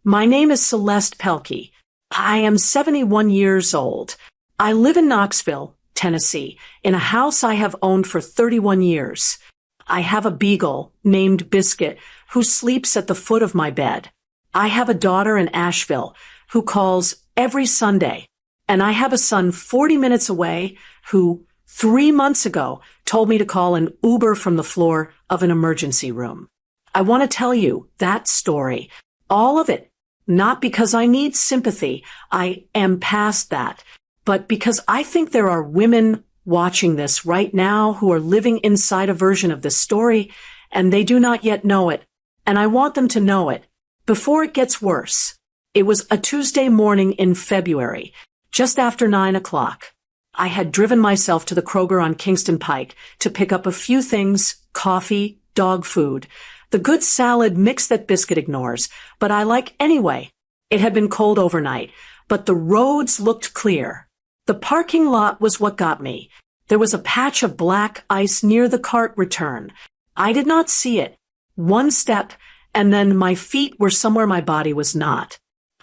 My name is Celeste Pelkey. I am 71 years old. I live in Knoxville, Tennessee, in a house I have owned for 31 years. I have a beagle named Biscuit who sleeps at the foot of my bed. I have a daughter in Asheville who calls every Sunday. And I have a son 40 minutes away who 3 months ago told me to call an Uber from the floor of an emergency room. I want to tell you that story, all of it, not because I need sympathy. I am past that, but because I think there are women watching this right now who are living inside a version of this story and they do not yet know it. And I want them to know it before it gets worse. It was a Tuesday morning in February. Just after 9 o'clock, I had driven myself to the Kroger on Kingston Pike to pick up a few things, coffee, dog food, the good salad mix that Biscuit ignores, but I like anyway. It had been cold overnight, but the roads looked clear. The parking lot was what got me. There was a patch of black ice near the cart return. I did not see it. One step, and then my feet were somewhere my body was not.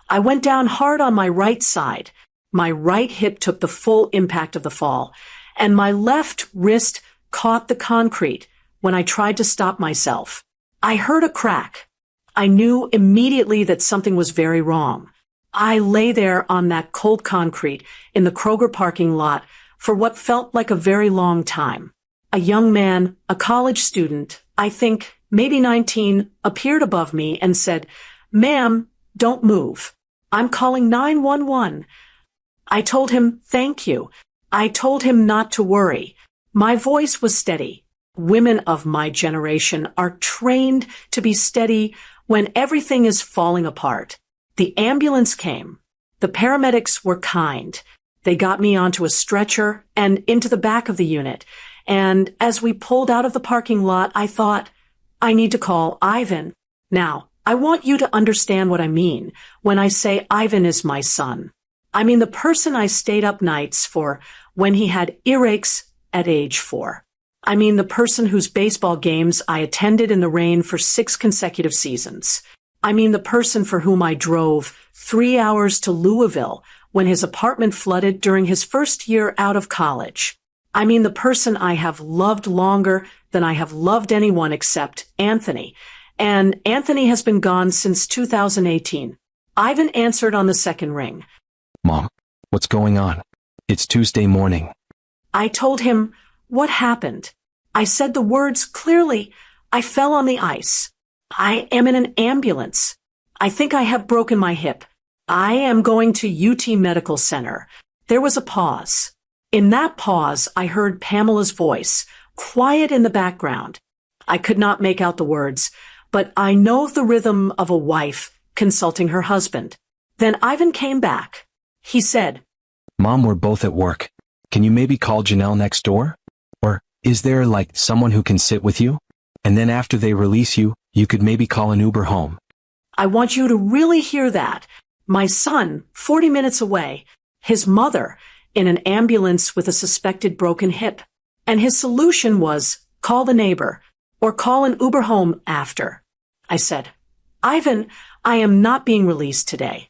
I went down hard on my right side. My right hip took the full impact of the fall, and my left wrist caught the concrete when I tried to stop myself. I heard a crack. I knew immediately that something was very wrong. I lay there on that cold concrete in the Kroger parking lot for what felt like a very long time. A young man, a college student, I think maybe 19, appeared above me and said, "Ma'am, don't move. I'm calling 911. I told him, thank you. I told him not to worry. My voice was steady. Women of my generation are trained to be steady when everything is falling apart. The ambulance came. The paramedics were kind. They got me onto a stretcher and into the back of the unit. And as we pulled out of the parking lot, I thought, I need to call Ivan. Now, I want you to understand what I mean when I say Ivan is my son. I mean the person I stayed up nights for when he had earaches at age 4. I mean the person whose baseball games I attended in the rain for 6 consecutive seasons. I mean the person for whom I drove 3 hours to Louisville when his apartment flooded during his first year out of college. I mean the person I have loved longer than I have loved anyone except Anthony. And Anthony has been gone since 2018. Ivan answered on the second ring. Mom, what's going on? It's Tuesday morning. I told him what happened. I said the words clearly. I fell on the ice. I am in an ambulance. I think I have broken my hip. I am going to UT Medical Center. There was a pause. In that pause, I heard Pamela's voice, quiet in the background. I could not make out the words, but I know the rhythm of a wife consulting her husband. Then Ivan came back. He said, Mom, we're both at work. Can you maybe call Janelle next door? Or is there like someone who can sit with you? And then after they release you, you could maybe call an Uber home. I want you to really hear that. My son, 40 minutes away, his mother, in an ambulance with a suspected broken hip. And his solution was, call the neighbor, or call an Uber home after. I said, Ivan, I am not being released today.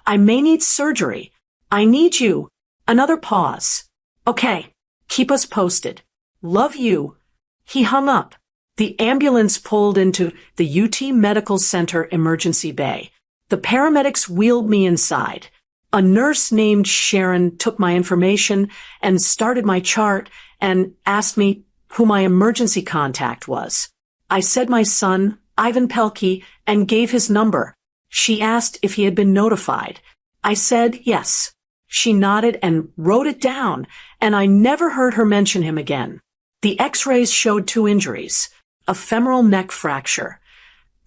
I may need surgery. I need you. Another pause. Okay, keep us posted. Love you. He hung up. The ambulance pulled into the UT Medical Center emergency bay. The paramedics wheeled me inside. A nurse named Sharon took my information and started my chart and asked me who my emergency contact was. I said my son, Ivan Pelkey, and gave his number. She asked if he had been notified. I said yes. She nodded and wrote it down, and I never heard her mention him again. The x-rays showed 2 injuries, a femoral neck fracture.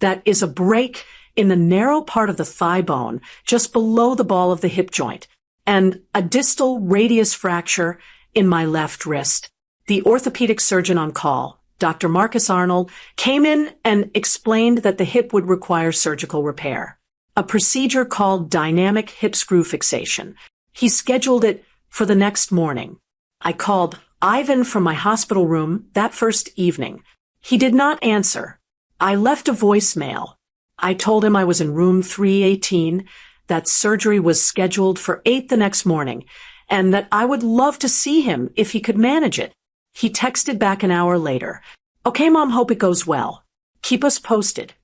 That is a break in the narrow part of the thigh bone just below the ball of the hip joint, and a distal radius fracture in my left wrist. The orthopedic surgeon on call, Dr. Marcus Arnold, came in and explained that the hip would require surgical repair, a procedure called dynamic hip screw fixation. He scheduled it for the next morning. I called Ivan from my hospital room that first evening. He did not answer. I left a voicemail. I told him I was in room 318, that surgery was scheduled for 8 the next morning, and that I would love to see him if he could manage it. He texted back an hour later. "Okay, Mom, hope it goes well. Keep us posted."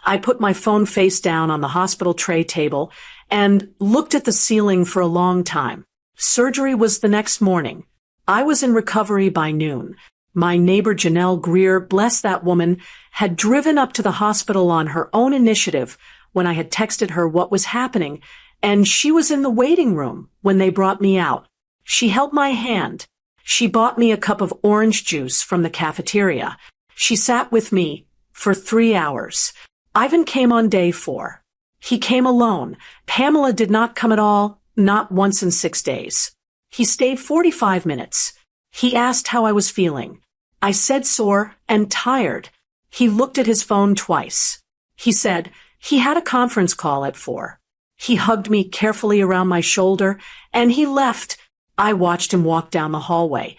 I put my phone face down on the hospital tray table and looked at the ceiling for a long time. Surgery was the next morning. I was in recovery by noon. My neighbor Janelle Greer, bless that woman, had driven up to the hospital on her own initiative when I had texted her what was happening, and she was in the waiting room when they brought me out. She held my hand. She bought me a cup of orange juice from the cafeteria. She sat with me for 3 hours. Ivan came on day 4. He came alone. Pamela did not come at all, not once in 6 days. He stayed 45 minutes. He asked how I was feeling. I said sore and tired. He looked at his phone twice. He said he had a conference call at 4. He hugged me carefully around my shoulder, and he left. I watched him walk down the hallway,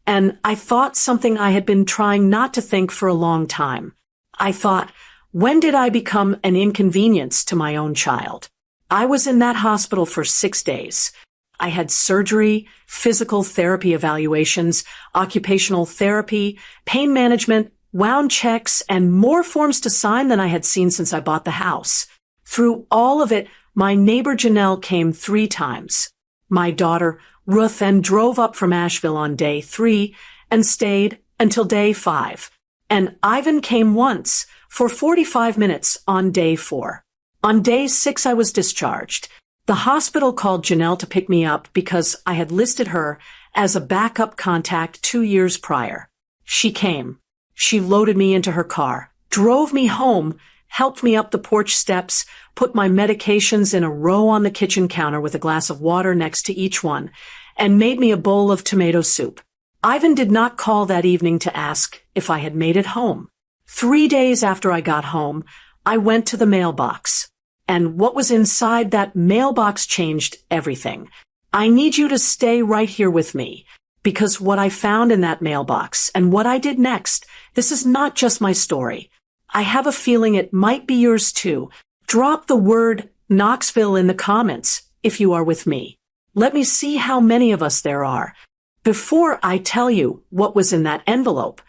and I thought something I had been trying not to think for a long time. I thought, when did I become an inconvenience to my own child? I was in that hospital for 6 days. I had surgery, physical therapy evaluations, occupational therapy, pain management, wound checks, and more forms to sign than I had seen since I bought the house. Through all of it, my neighbor Janelle came 3 times. My daughter, Ruth, and drove up from Asheville on day 3 and stayed until day 5. And Ivan came once for 45 minutes on day 4. On day 6, I was discharged. The hospital called Janelle to pick me up because I had listed her as a backup contact 2 years prior. She came. She loaded me into her car, drove me home, helped me up the porch steps, put my medications in a row on the kitchen counter with a glass of water next to each one, and made me a bowl of tomato soup. Ivan did not call that evening to ask if I had made it home. 3 days after I got home, I went to the mailbox. And what was inside that mailbox changed everything. I need you to stay right here with me, because what I found in that mailbox and what I did next, this is not just my story. I have a feeling it might be yours too. Drop the word Knoxville in the comments if you are with me. Let me see how many of us there are. Before I tell you what was in that envelope,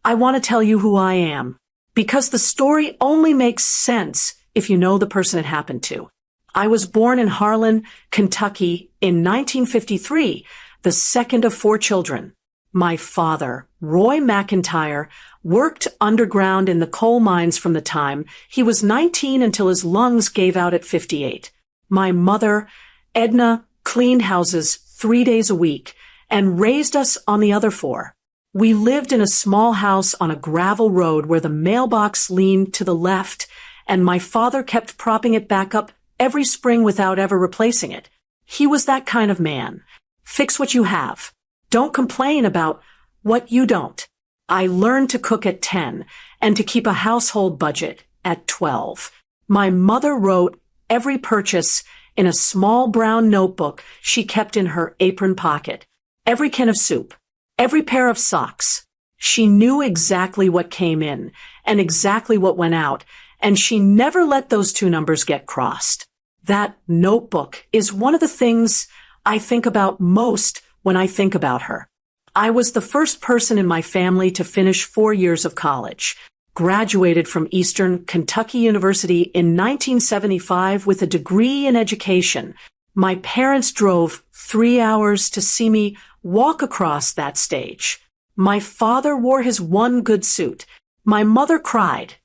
I want to tell you who I am, because the story only makes sense if you know the person it happened to. I was born in Harlan, Kentucky in 1953, the second of 4 children. My father, Roy McIntyre, worked underground in the coal mines from the time he was 19 until his lungs gave out at 58. My mother, Edna, cleaned houses 3 days a week and raised us on the other 4. We lived in a small house on a gravel road where the mailbox leaned to the left, and my father kept propping it back up every spring without ever replacing it. He was that kind of man. Fix what you have. Don't complain about what you don't. I learned to cook at 10 and to keep a household budget at 12. My mother wrote every purchase in a small brown notebook she kept in her apron pocket. Every can of soup, every pair of socks. She knew exactly what came in and exactly what went out, and she never let those 2 numbers get crossed. That notebook is one of the things I think about most when I think about her. I was the first person in my family to finish 4 years of college, graduated from Eastern Kentucky University in 1975 with a degree in education. My parents drove 3 hours to see me walk across that stage. My father wore his one good suit. My mother cried.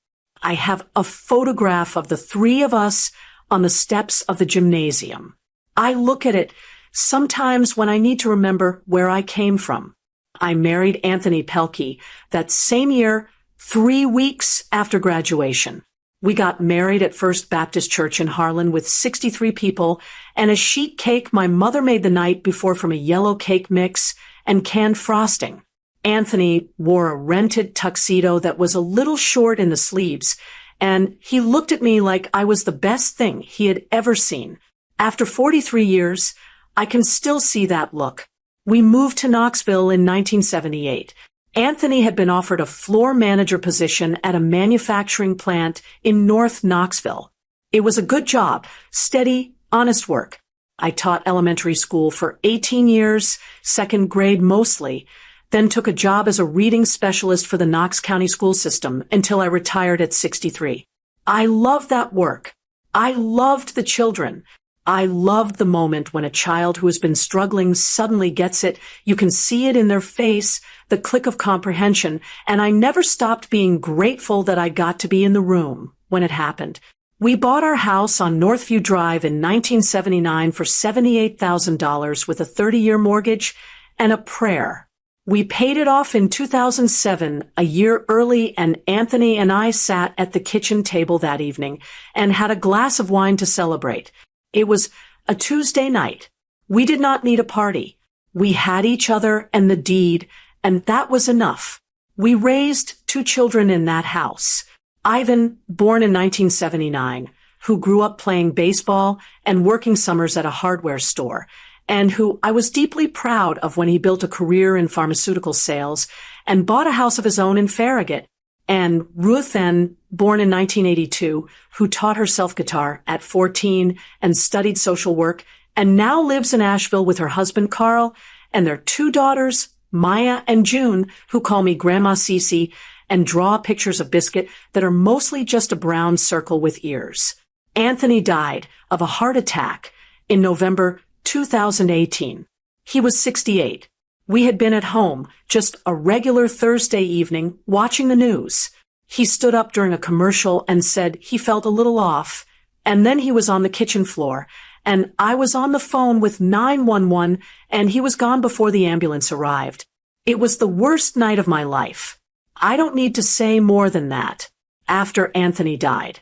I have a photograph of the 3 of us on the steps of the gymnasium. I look at it sometimes when I need to remember where I came from. I married Anthony Pelkey that same year, 3 weeks after graduation. We got married at First Baptist Church in Harlan with 63 people and a sheet cake my mother made the night before from a yellow cake mix and canned frosting. Anthony wore a rented tuxedo that was a little short in the sleeves, and he looked at me like I was the best thing he had ever seen. After 43 years, I can still see that look. We moved to Knoxville in 1978. Anthony had been offered a floor manager position at a manufacturing plant in North Knoxville. It was a good job, steady, honest work. I taught elementary school for 18 years, second grade mostly, then took a job as a reading specialist for the Knox County school system until I retired at 63. I loved that work. I loved the children. I loved the moment when a child who has been struggling suddenly gets it. You can see it in their face, the click of comprehension, and I never stopped being grateful that I got to be in the room when it happened. We bought our house on Northview Drive in 1979 for $78,000 with a 30-year mortgage and a prayer. We paid it off in 2007, a year early, and Anthony and I sat at the kitchen table that evening and had a glass of wine to celebrate. It was a Tuesday night. We did not need a party. We had each other and the deed, and that was enough. We raised 2 children in that house. Ivan, born in 1979, who grew up playing baseball and working summers at a hardware store, and who I was deeply proud of when he built a career in pharmaceutical sales and bought a house of his own in Farragut. And Ruth N., born in 1982, who taught herself guitar at 14 and studied social work, and now lives in Asheville with her husband Carl and their 2 daughters, Maya and June, who call me Grandma Cece, and draw pictures of Biscuit that are mostly just a brown circle with ears. Anthony died of a heart attack in November 2018. He was 68. We had been at home, just a regular Thursday evening, watching the news. He stood up during a commercial and said he felt a little off, and then he was on the kitchen floor, and I was on the phone with 911, and he was gone before the ambulance arrived. It was the worst night of my life. I don't need to say more than that. After Anthony died,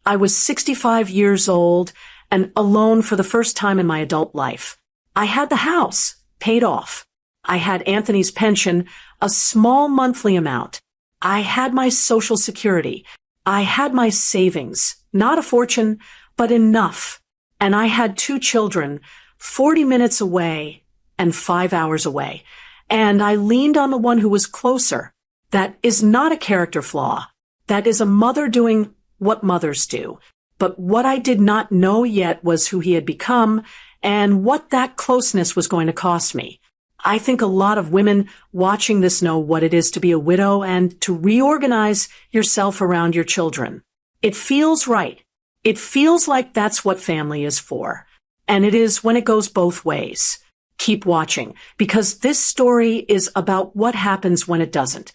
I was 65 years old and alone for the first time in my adult life. I had the house paid off. I had Anthony's pension, a small monthly amount. I had my Social Security. I had my savings, not a fortune, but enough. And I had 2 children, 40 minutes away and 5 hours away. And I leaned on the one who was closer. That is not a character flaw. That is a mother doing what mothers do. But what I did not know yet was who he had become and what that closeness was going to cost me. I think a lot of women watching this know what it is to be a widow and to reorganize yourself around your children. It feels right. It feels like that's what family is for. And it is when it goes both ways. Keep watching, because this story is about what happens when it doesn't.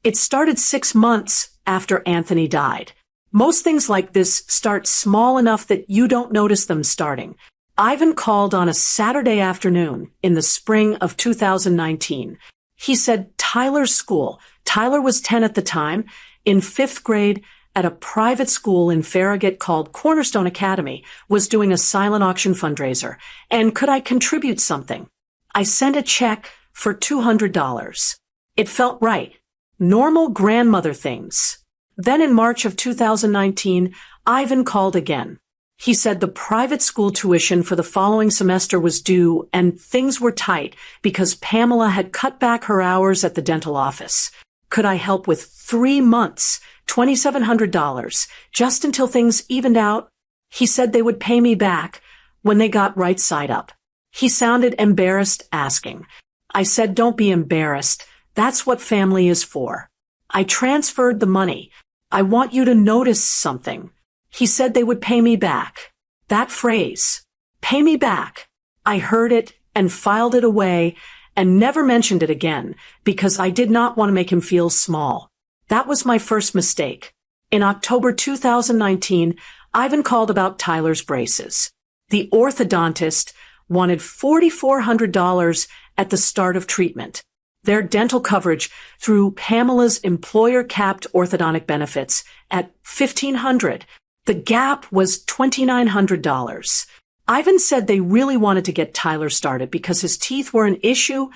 It started 6 months after Anthony died. Most things like this start small enough that you don't notice them starting. Ivan called on a Saturday afternoon in the spring of 2019. He said Tyler's school, Tyler was 10 at the time, in 5th grade at a private school in Farragut called Cornerstone Academy, was doing a silent auction fundraiser, and could I contribute something? I sent a check for $200. It felt right. Normal grandmother things. Then in March of 2019, Ivan called again. He said the private school tuition for the following semester was due and things were tight because Pamela had cut back her hours at the dental office. Could I help with 3 months, $2,700, just until things evened out? He said they would pay me back when they got right side up. He sounded embarrassed asking. I said, don't be embarrassed. That's what family is for. I transferred the money. I want you to notice something. He said they would pay me back. That phrase, pay me back. I heard it and filed it away and never mentioned it again because I did not want to make him feel small. That was my first mistake. In October 2019, Ivan called about Tyler's braces. The orthodontist wanted $4,400 at the start of treatment. Their dental coverage through Pamela's employer-capped orthodontic benefits at $1,500. The gap was $2,900. Ivan said they really wanted to get Tyler started because his teeth were an issue,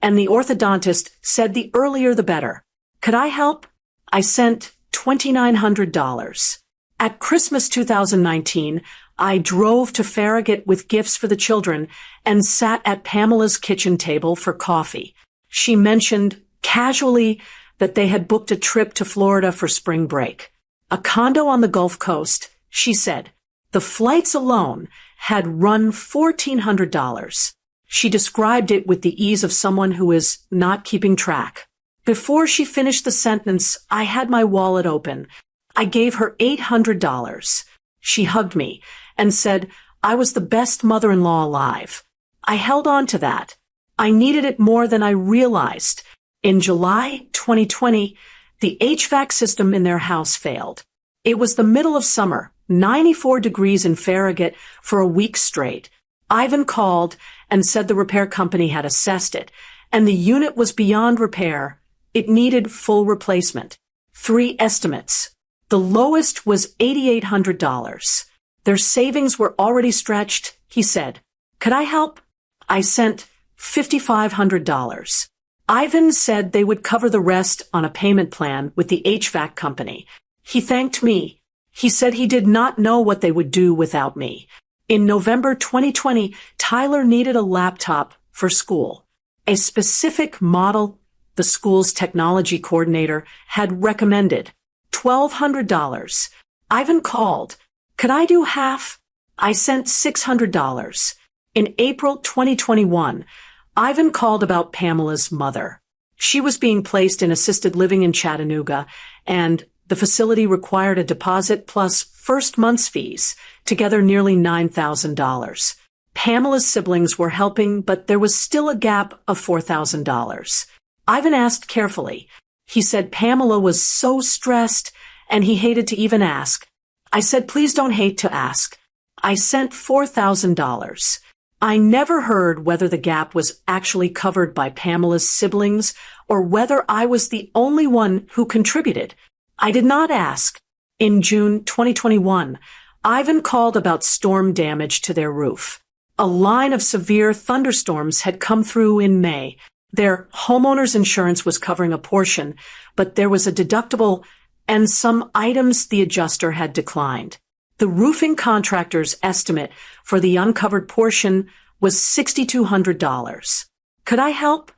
and the orthodontist said the earlier the better. Could I help? I sent $2,900. At Christmas 2019, I drove to Farragut with gifts for the children and sat at Pamela's kitchen table for coffee. She mentioned casually that they had booked a trip to Florida for spring break. A condo on the Gulf Coast, she said. The flights alone had run $1,400. She described it with the ease of someone who is not keeping track. Before she finished the sentence, I had my wallet open. I gave her $800. She hugged me and said I was the best mother-in-law alive. I held on to that. I needed it more than I realized. In July 2020, the HVAC system in their house failed. It was the middle of summer, 94 degrees in Farragut for a week straight. Ivan called and said the repair company had assessed it, and the unit was beyond repair. It needed full replacement. 3 estimates. The lowest was $8,800. Their savings were already stretched, he said. Could I help? I sent $5,500. Ivan said they would cover the rest on a payment plan with the HVAC company. He thanked me. He said he did not know what they would do without me. In November 2020, Tyler needed a laptop for school. A specific model the school's technology coordinator had recommended. $1,200. Ivan called. Could I do half? I sent $600. In April 2021, Ivan called about Pamela's mother. She was being placed in assisted living in Chattanooga, and the facility required a deposit plus first month's fees, together nearly $9,000. Pamela's siblings were helping, but there was still a gap of $4,000. Ivan asked carefully. He said Pamela was so stressed, and he hated to even ask. I said, please don't hate to ask. I sent $4,000. I never heard whether the gap was actually covered by Pamela's siblings or whether I was the only one who contributed. I did not ask. In June 2021, Ivan called about storm damage to their roof. A line of severe thunderstorms had come through in May. Their homeowner's insurance was covering a portion, but there was a deductible and some items the adjuster had declined. The roofing contractor's estimate for the uncovered portion was $6,200. Could I help?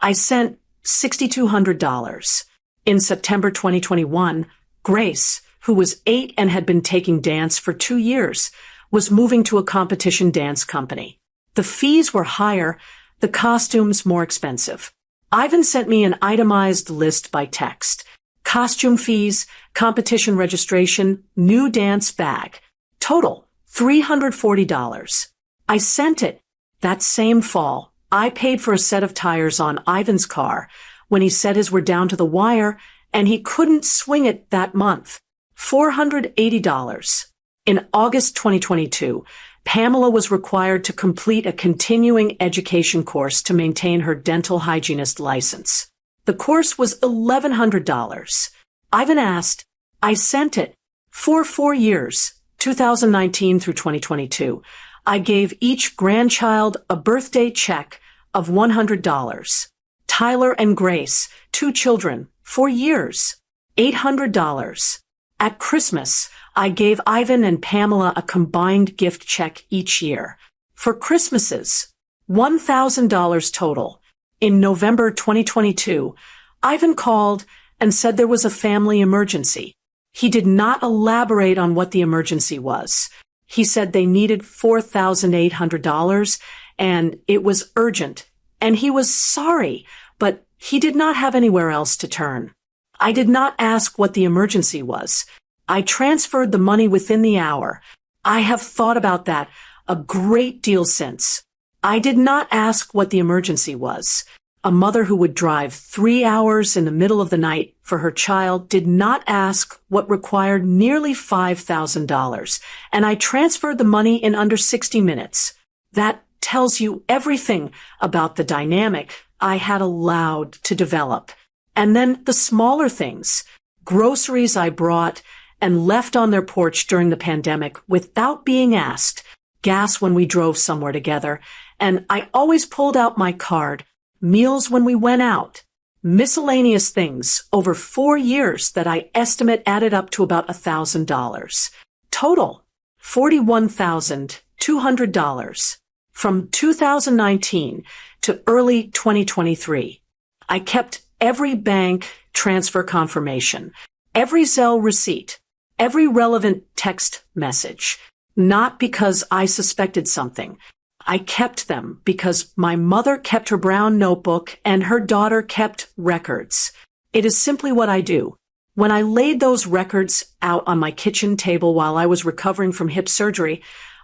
I sent $6,200. In September 2021, Grace, who was 8 and had been taking dance for 2 years, was moving to a competition dance company. The fees were higher, the costumes more expensive. Ivan sent me an itemized list by text. Costume fees, competition registration, new dance bag. Total, $340. I sent it. That same fall, I paid for a set of tires on Ivan's car when he said his were down to the wire and he couldn't swing it that month. $480. In August 2022, Pamela was required to complete a continuing education course to maintain her dental hygienist license. The course was $1,100. Ivan asked. I sent it. For 4 years, 2019 through 2022, I gave each grandchild a birthday check of $100. Tyler and Grace, 2 children, 4 years, $800. At Christmas, I gave Ivan and Pamela a combined gift check each year. For Christmases, $1,000 total. In November 2022, Ivan called and said there was a family emergency. He did not elaborate on what the emergency was. He said they needed $4,800 and it was urgent, and he was sorry, but he did not have anywhere else to turn. I did not ask what the emergency was. I transferred the money within the hour. I have thought about that a great deal since. I did not ask what the emergency was. A mother who would drive 3 hours in the middle of the night for her child did not ask what required nearly $5,000, and I transferred the money in under 60 minutes. That tells you everything about the dynamic I had allowed to develop. And then the smaller things, groceries I brought and left on their porch during the pandemic without being asked, gas when we drove somewhere together, and I always pulled out my card, meals when we went out, miscellaneous things over 4 years that I estimate added up to about $1,000. Total, $41,200 from 2019 to early 2023. I kept every bank transfer confirmation, every Zelle receipt, every relevant text message. Not because I suspected something. I kept them because my mother kept her brown notebook and her daughter kept records. It is simply what I do. When I laid those records out on my kitchen table while I was recovering from hip surgery,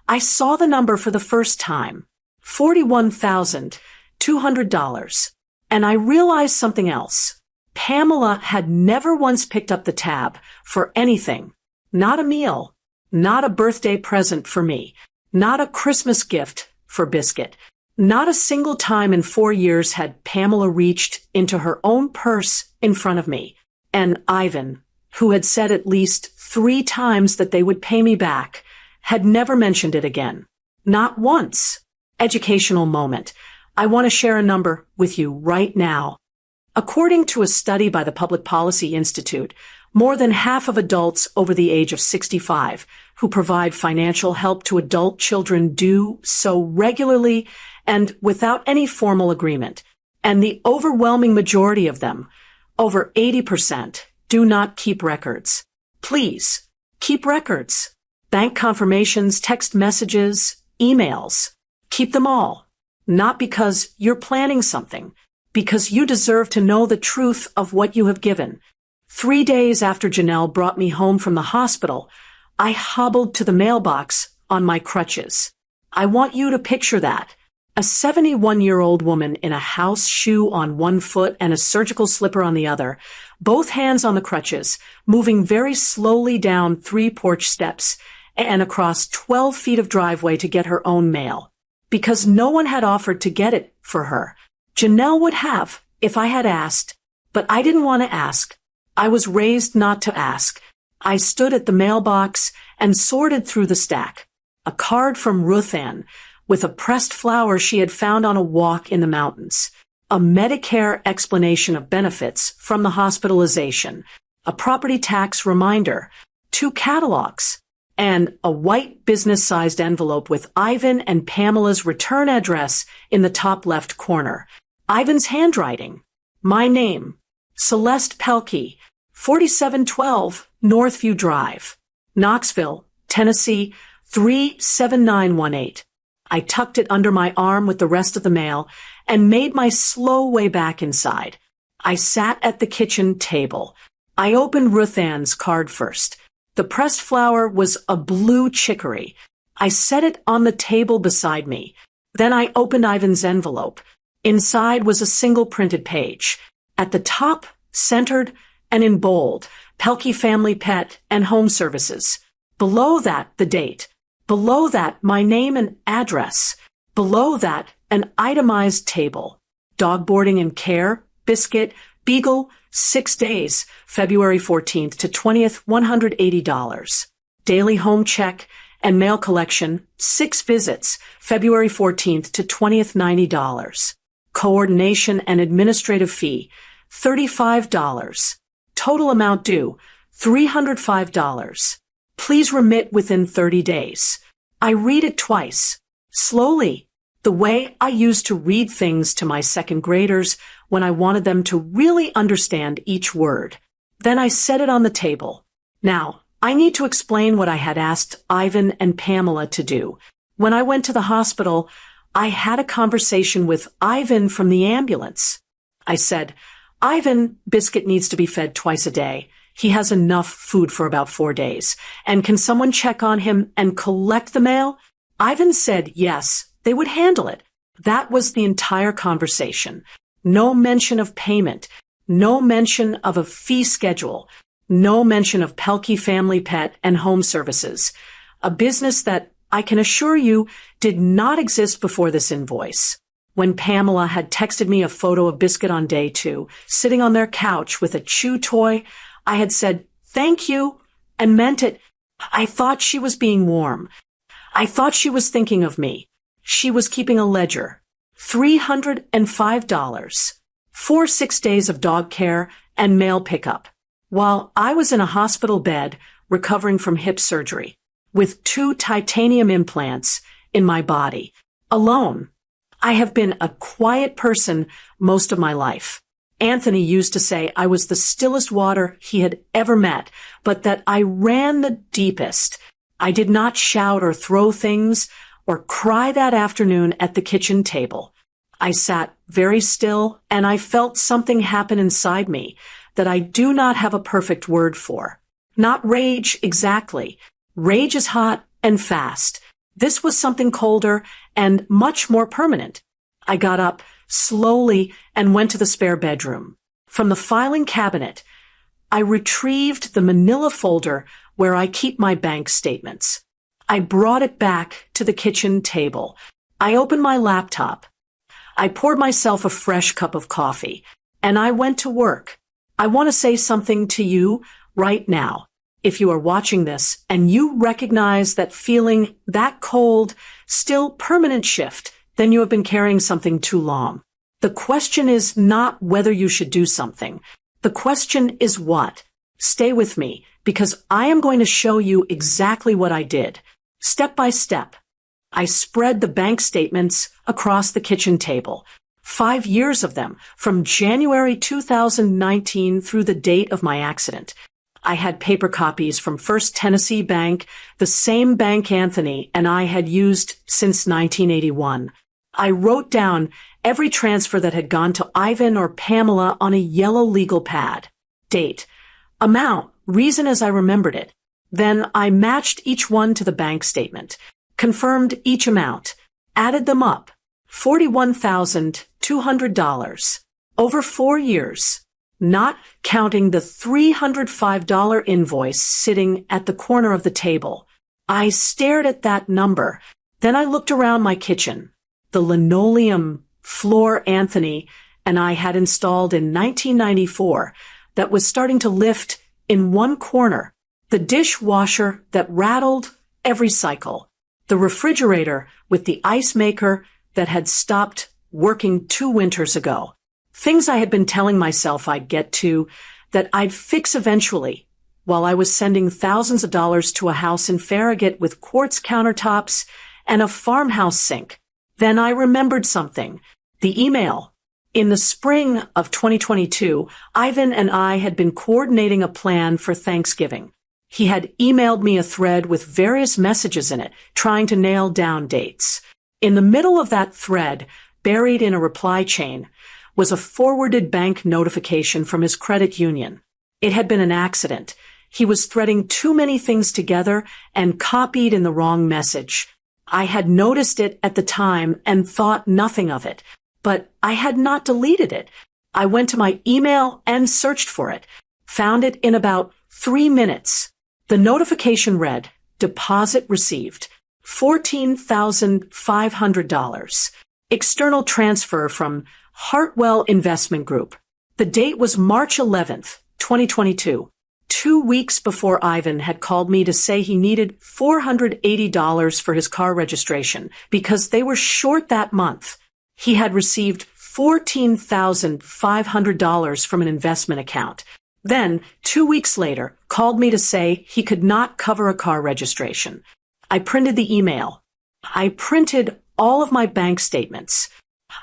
I saw the number for the first time. $41,200. And I realized something else. Pamela had never once picked up the tab for anything. Not a meal. Not a birthday present for me. Not a Christmas gift for Biscuit. Not a single time in 4 years had Pamela reached into her own purse in front of me. And Ivan, who had said at least 3 times that they would pay me back, had never mentioned it again. Not once. Educational moment. I want to share a number with you right now. According to a study by the Public Policy Institute, more than half of adults over the age of 65 who provide financial help to adult children do so regularly and without any formal agreement. And the overwhelming majority of them, over 80%, do not keep records. Please, keep records. Bank confirmations, text messages, emails. Keep them all. Not because you're planning something, because you deserve to know the truth of what you have given. 3 days after Janelle brought me home from the hospital, I hobbled to the mailbox on my crutches. I want you to picture that. A 71-year-old woman in a house shoe on one foot and a surgical slipper on the other, both hands on the crutches, moving very slowly down 3 porch steps and across 12 feet of driveway to get her own mail. Because no one had offered to get it for her. Janelle would have, if I had asked, but I didn't want to ask. I was raised not to ask. I stood at the mailbox and sorted through the stack. A card from Ruth Ann with a pressed flower she had found on a walk in the mountains. A Medicare explanation of benefits from the hospitalization. A property tax reminder. 2 catalogs. And a white business-sized envelope with Ivan and Pamela's return address in the top left corner. Ivan's handwriting. My name. Celeste Pelkey, 4712 Northview Drive, Knoxville, Tennessee, 37918. I tucked it under my arm with the rest of the mail and made my slow way back inside. I sat at the kitchen table. I opened Ruth Ann's card first. The pressed flower was a blue chicory. I set it on the table beside me. Then I opened Ivan's envelope. Inside was a single printed page. At the top, centered and in bold, Pelkey Family Pet and Home Services. Below that, the date. Below that, my name and address. Below that, an itemized table. Dog boarding and care, Biscuit, Beagle, 6 days, February 14th to 20th, $180. Daily home check and mail collection, 6 visits, February 14th to 20th, $90. Coordination and administrative fee, $35. Total amount due, $305. Please remit within 30 days. I read it twice, slowly, the way I used to read things to my second graders when I wanted them to really understand each word. Then I set it on the table. Now, I need to explain what I had asked Ivan and Pamela to do. When I went to the hospital, I had a conversation with Ivan from the ambulance. I said, Ivan, Biscuit needs to be fed twice a day. He has enough food for about 4 days. And can someone check on him and collect the mail? Ivan said yes, they would handle it. That was the entire conversation. No mention of payment. No mention of a fee schedule. No mention of Pelkey Family Pet and Home Services. A business that, I can assure you, did not exist before this invoice. When Pamela had texted me a photo of Biscuit on day 2, sitting on their couch with a chew toy, I had said, thank you, and meant it. I thought she was being warm. I thought she was thinking of me. She was keeping a ledger. $305 for 6 days of dog care and mail pickup, while I was in a hospital bed recovering from hip surgery, with 2 titanium implants in my body, alone. I have been a quiet person most of my life. Anthony used to say I was the stillest water he had ever met, but that I ran the deepest. I did not shout or throw things or cry that afternoon at the kitchen table. I sat very still, and I felt something happen inside me that I do not have a perfect word for. Not rage exactly. Rage is hot and fast. This was something colder and much more permanent. I got up slowly and went to the spare bedroom. From the filing cabinet, I retrieved the manila folder where I keep my bank statements. I brought it back to the kitchen table. I opened my laptop. I poured myself a fresh cup of coffee, and I went to work. I want to say something to you right now. If you are watching this and you recognize that feeling, that cold, still permanent shift, then you have been carrying something too long. The question is not whether you should do something. The question is what? Stay with me, because I am going to show you exactly what I did. Step by step. I spread the bank statements across the kitchen table. 5 years of them, from January 2019 through the date of my accident. I had paper copies from First Tennessee Bank, the same bank Anthony and I had used since 1981. I wrote down every transfer that had gone to Ivan or Pamela on a yellow legal pad. Date, amount, reason as I remembered it. Then I matched each one to the bank statement, confirmed each amount, added them up. $41,200 over 4 years, not counting the $305 invoice sitting at the corner of the table. I stared at that number. Then I looked around my kitchen. The linoleum floor Anthony and I had installed in 1994 that was starting to lift in one corner. The dishwasher that rattled every cycle. The refrigerator with the ice maker that had stopped working 2 winters ago. Things I had been telling myself I'd get to, that I'd fix eventually, while I was sending thousands of dollars to a house in Farragut with quartz countertops and a farmhouse sink. Then I remembered something. The email. In the spring of 2022, Ivan and I had been coordinating a plan for Thanksgiving. He had emailed me a thread with various messages in it, trying to nail down dates. In the middle of that thread, buried in a reply chain, was a forwarded bank notification from his credit union. It had been an accident. He was threading too many things together and copied in the wrong message. I had noticed it at the time and thought nothing of it, but I had not deleted it. I went to my email and searched for it, found it in about 3 minutes. The notification read, deposit received, $14,500. External transfer from Hartwell Investment Group. The date was March 11th, 2022. 2 weeks before Ivan had called me to say he needed $480 for his car registration because they were short that month. He had received $14,500 from an investment account. Then, 2 weeks later, called me to say he could not cover a car registration. I printed the email. I printed all of my bank statements.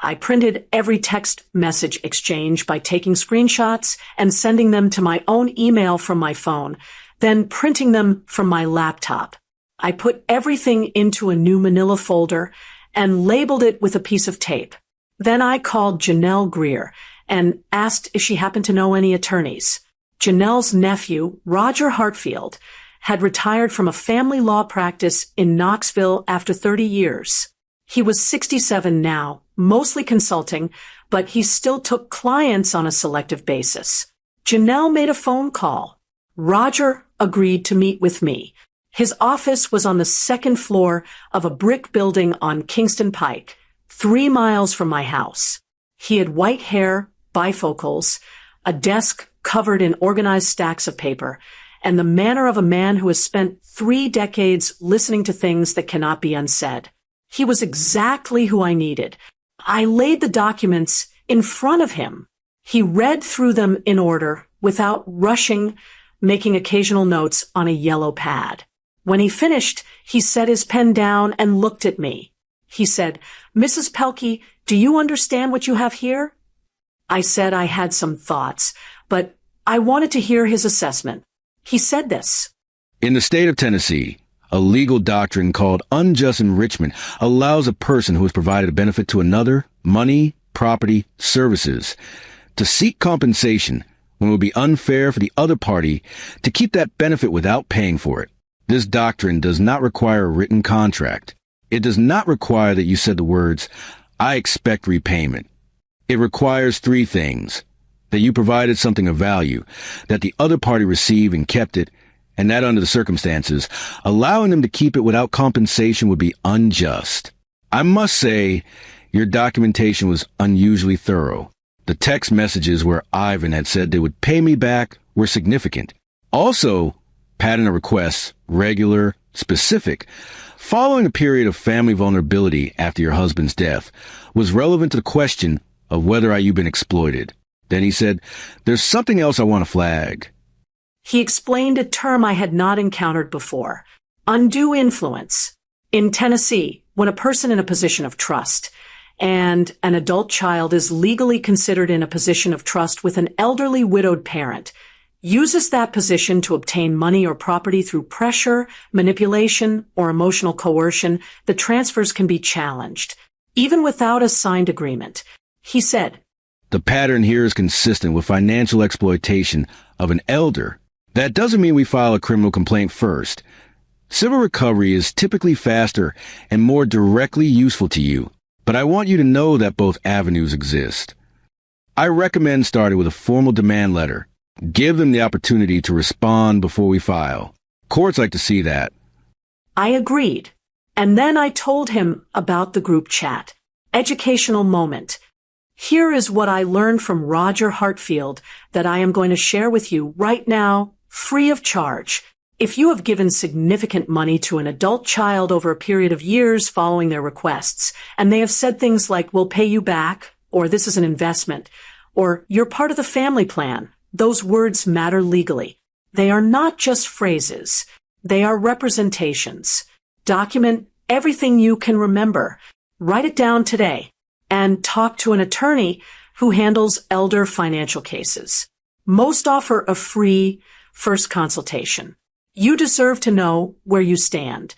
I printed every text message exchange by taking screenshots and sending them to my own email from my phone, then printing them from my laptop. I put everything into a new manila folder and labeled it with a piece of tape. Then I called Janelle Greer and asked if she happened to know any attorneys. Janelle's nephew, Roger Hartfield, had retired from a family law practice in Knoxville after 30 years. He was 67 now, mostly consulting, but he still took clients on a selective basis. Janelle made a phone call. Roger agreed to meet with me. His office was on the 2nd floor of a brick building on Kingston Pike, 3 miles from my house. He had white hair, bifocals, a desk covered in organized stacks of paper, and the manner of a man who has spent 3 decades listening to things that cannot be unsaid. He was exactly who I needed. I laid the documents in front of him. He read through them in order, without rushing, making occasional notes on a yellow pad. When he finished, he set his pen down and looked at me. He said, "Mrs. Pelkey, do you understand what you have here?" I said I had some thoughts, but I wanted to hear his assessment. He said this. In the state of Tennessee, a legal doctrine called unjust enrichment allows a person who has provided a benefit to another, money, property, services, to seek compensation when it would be unfair for the other party to keep that benefit without paying for it. This doctrine does not require a written contract. It does not require that you said the words, "I expect repayment." It requires three things: that you provided something of value, that the other party received and kept it, and that under the circumstances, allowing them to keep it without compensation would be unjust. I must say, your documentation was unusually thorough. The text messages where Ivan had said they would pay me back were significant. Also, pattern of requests, regular, specific, following a period of family vulnerability after your husband's death, was relevant to the question of whether you've been exploited. Then he said, "There's something else I want to flag." He explained a term I had not encountered before: undue influence. In Tennessee, when a person in a position of trust and an adult child is legally considered in a position of trust with an elderly widowed parent, uses that position to obtain money or property through pressure, manipulation, or emotional coercion, the transfers can be challenged, even without a signed agreement. He said, "The pattern here is consistent with financial exploitation of an elder. That doesn't mean we file a criminal complaint first. Civil recovery is typically faster and more directly useful to you, but I want you to know that both avenues exist. I recommend starting with a formal demand letter. Give them the opportunity to respond before we file. Courts like to see that." I agreed. And then I told him about the group chat. Educational moment. Here is what I learned from Roger Hartfield that I am going to share with you right now, free of charge. If you have given significant money to an adult child over a period of years following their requests, and they have said things like, "We'll pay you back," or "This is an investment," or "You're part of the family plan," those words matter legally. They are not just phrases. They are representations. Document everything you can remember. Write it down today and talk to an attorney who handles elder financial cases. Most offer a free first consultation. You deserve to know where you stand.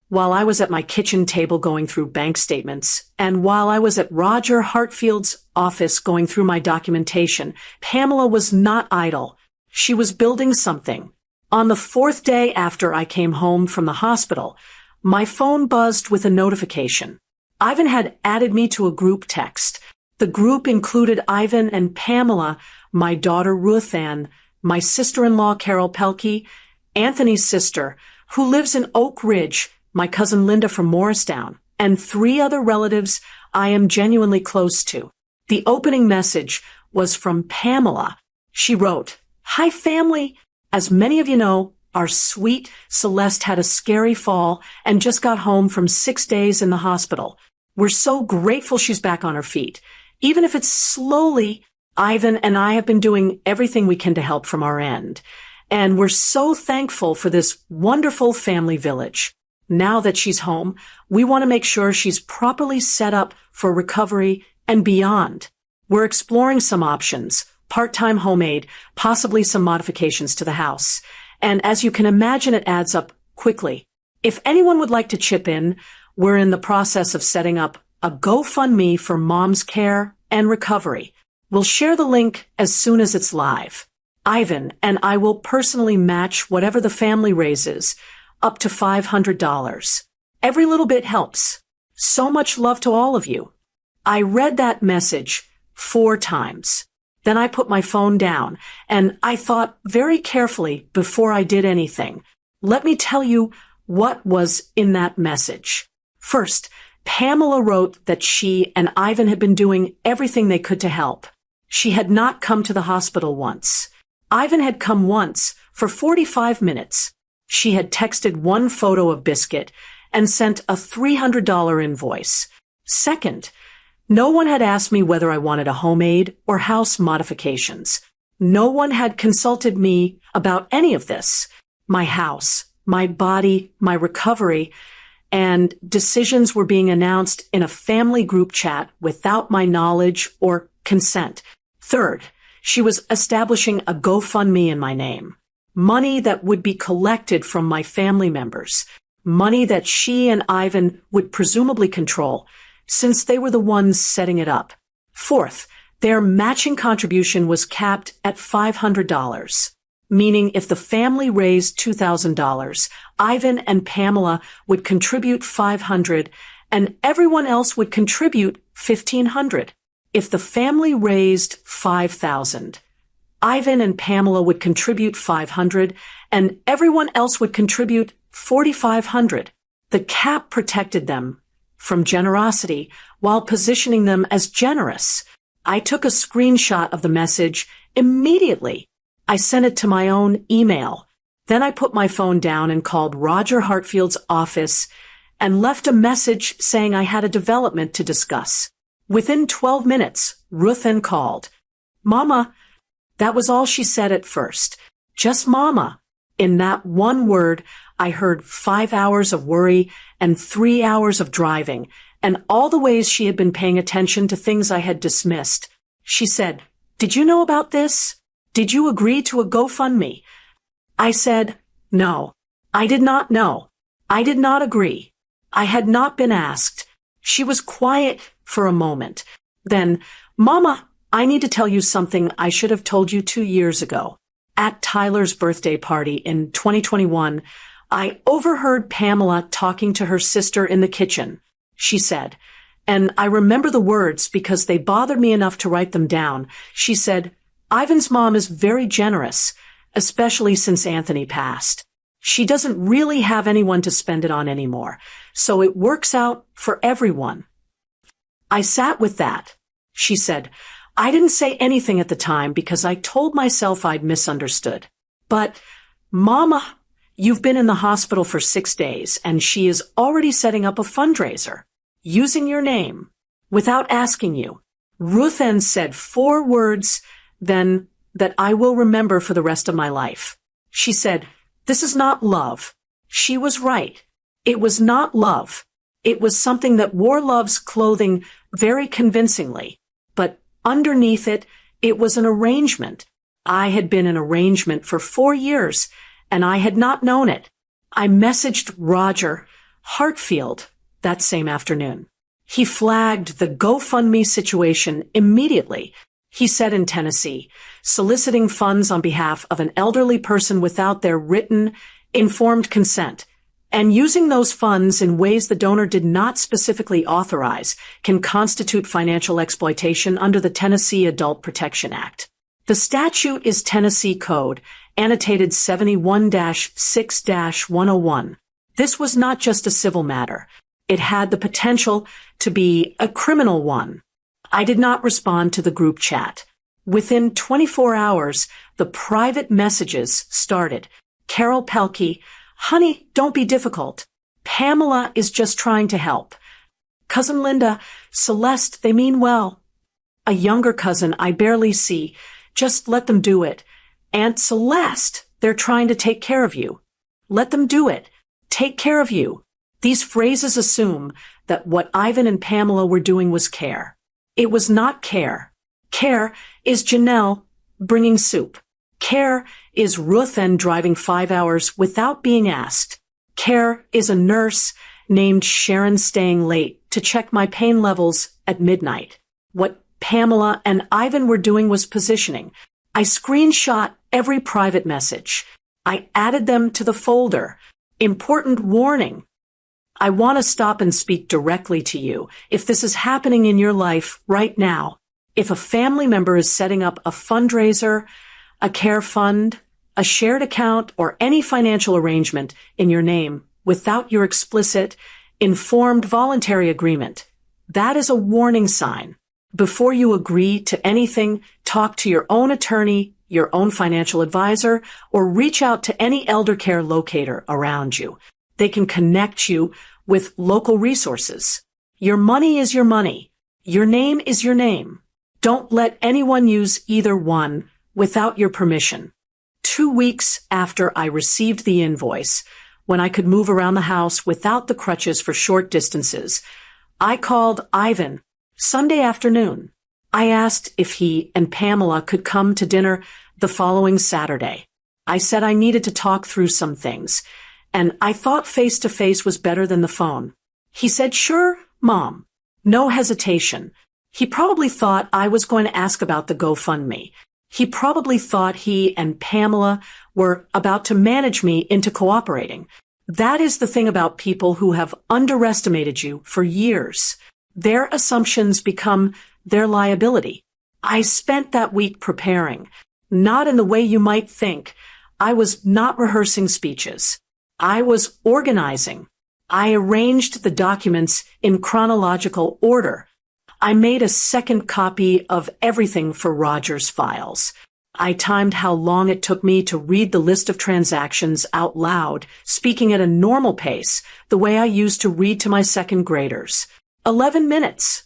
While I was at my kitchen table going through bank statements, and while I was at Roger Hartfield's office going through my documentation, Pamela was not idle. She was building something. On the fourth day after I came home from the hospital, my phone buzzed with a notification. Ivan had added me to a group text. The group included Ivan and Pamela, my daughter Ruth Ann, my sister-in-law Carol Pelkey, Anthony's sister, who lives in Oak Ridge, my cousin Linda from Morristown, and 3 other relatives I am genuinely close to. The opening message was from Pamela. She wrote, "Hi family. As many of you know, our sweet Celeste had a scary fall and just got home from 6 days in the hospital. We're so grateful she's back on her feet. Even if it's slowly, Ivan and I have been doing everything we can to help from our end. And we're so thankful for this wonderful family village. Now that she's home, we want to make sure she's properly set up for recovery and beyond. We're exploring some options, part-time homemade, possibly some modifications to the house. And as you can imagine, it adds up quickly. If anyone would like to chip in, we're in the process of setting up a GoFundMe for mom's care and recovery. We'll share the link as soon as it's live. Ivan and I will personally match whatever the family raises, up to $500. Every little bit helps. So much love to all of you." I read that message 4 times. Then I put my phone down, and I thought very carefully before I did anything. Let me tell you what was in that message. First, Pamela wrote that she and Ivan had been doing everything they could to help. She had not come to the hospital once. Ivan had come once for 45 minutes. She had texted 1 photo of Biscuit and sent a $300 invoice. Second, no one had asked me whether I wanted a homemade or house modifications. No one had consulted me about any of this. My house, my body, my recovery, and decisions were being announced in a family group chat without my knowledge or consent. Third, she was establishing a GoFundMe in my name. Money that would be collected from my family members. Money that she and Ivan would presumably control, since they were the ones setting it up. Fourth, their matching contribution was capped at $500, meaning if the family raised $2,000, Ivan and Pamela would contribute $500 and everyone else would contribute $1,500. If the family raised $5,000, Ivan and Pamela would contribute $500 and everyone else would contribute $4,500. The cap protected them from generosity while positioning them as generous. I took a screenshot of the message immediately. I sent it to my own email. Then I put my phone down and called Roger Hartfield's office and left a message saying I had a development to discuss. Within 12 minutes, Ruth then called. Mama. That was all she said at first. Just Mama. In that one word, I heard 5 hours of worry and 3 hours of driving, and all the ways she had been paying attention to things I had dismissed. She said, "Did you know about this? Did you agree to a GoFundMe?" I said, "No, I did not know. I did not agree. I had not been asked." She was quiet for a moment. Then, "Mama, I need to tell you something I should have told you 2 years ago. At Tyler's birthday party in 2021, I overheard Pamela talking to her sister in the kitchen," she said. "And I remember the words because they bothered me enough to write them down." She said, "Ivan's mom is very generous, especially since Anthony passed. She doesn't really have anyone to spend it on anymore, so it works out for everyone." I sat with that. She said, "I didn't say anything at the time because I told myself I'd misunderstood. But, Mama, you've been in the hospital for 6 days and she is already setting up a fundraiser, using your name, without asking you." Ruth then said 4 words, then, that I will remember for the rest of my life. She said, "This is not love." She was right. It was not love. It was something that wore love's clothing very convincingly. But underneath it, it was an arrangement. I had been in arrangement for 4 years, and I had not known it. I messaged Roger Hartfield that same afternoon. He flagged the GoFundMe situation immediately. He said in Tennessee, soliciting funds on behalf of an elderly person without their written, informed consent, and using those funds in ways the donor did not specifically authorize can constitute financial exploitation under the Tennessee Adult Protection Act. The statute is Tennessee Code, annotated 71-6-101. This was not just a civil matter. It had the potential to be a criminal one. I did not respond to the group chat. Within 24 hours, the private messages started. Carol Pelkey, "Honey, don't be difficult. Pamela is just trying to help. Cousin Linda, Celeste, they mean well. A younger cousin I barely see. Just let them do it. Aunt Celeste, they're trying to take care of you. Let them do it. Take care of you." These phrases assume that what Ivan and Pamela were doing was care. It was not care. Care is Janelle bringing soup. Care is Ruth then driving 5 hours without being asked. Care is a nurse named Sharon staying late to check my pain levels at midnight. What Pamela and Ivan were doing was positioning. I screenshot every private message. I added them to the folder. Important warning. I want to stop and speak directly to you. If this is happening in your life right now, if a family member is setting up a fundraiser, a care fund, a shared account, or any financial arrangement in your name without your explicit, informed voluntary agreement, that is a warning sign. Before you agree to anything, talk to your own attorney, your own financial advisor, or reach out to any elder care locator around you. They can connect you with local resources. Your money is your money. Your name is your name. Don't let anyone use either one without your permission. 2 weeks after I received the invoice, when I could move around the house without the crutches for short distances, I called Ivan Sunday afternoon. I asked if he and Pamela could come to dinner the following Saturday. I said I needed to talk through some things, and I thought face-to-face was better than the phone. He said, "Sure, Mom." No hesitation. He probably thought I was going to ask about the GoFundMe. He probably thought he and Pamela were about to manage me into cooperating. That is the thing about people who have underestimated you for years. Their assumptions become their liability. I spent that week preparing, not in the way you might think. I was not rehearsing speeches. I was organizing. I arranged the documents in chronological order. I made a second copy of everything for Roger's files. I timed how long it took me to read the list of transactions out loud, speaking at a normal pace, the way I used to read to my second graders. 11 minutes.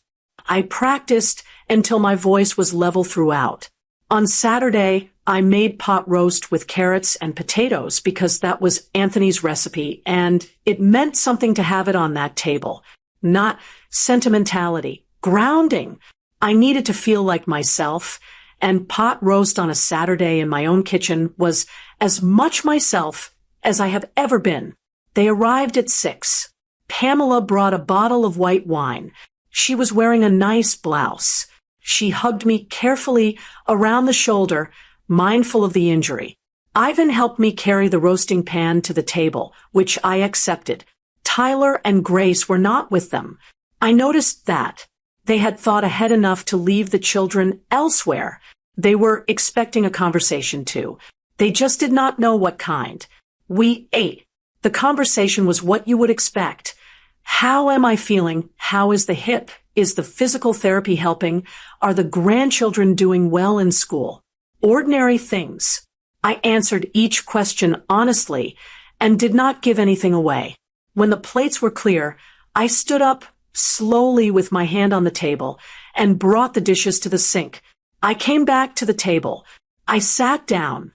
I practiced until my voice was level throughout. On Saturday, I made pot roast with carrots and potatoes because that was Anthony's recipe, and it meant something to have it on that table. Not sentimentality, grounding. I needed to feel like myself, and pot roast on a Saturday in my own kitchen was as much myself as I have ever been. They arrived at 6. Pamela brought a bottle of white wine. She was wearing a nice blouse. She hugged me carefully around the shoulder, mindful of the injury. Ivan helped me carry the roasting pan to the table, which I accepted. Tyler and Grace were not with them. I noticed that. They had thought ahead enough to leave the children elsewhere. They were expecting a conversation too. They just did not know what kind. We ate. The conversation was what you would expect. How am I feeling? How is the hip? Is the physical therapy helping? Are the grandchildren doing well in school? Ordinary things. I answered each question honestly and did not give anything away. When the plates were clear, I stood up slowly with my hand on the table and brought the dishes to the sink. I came back to the table. I sat down.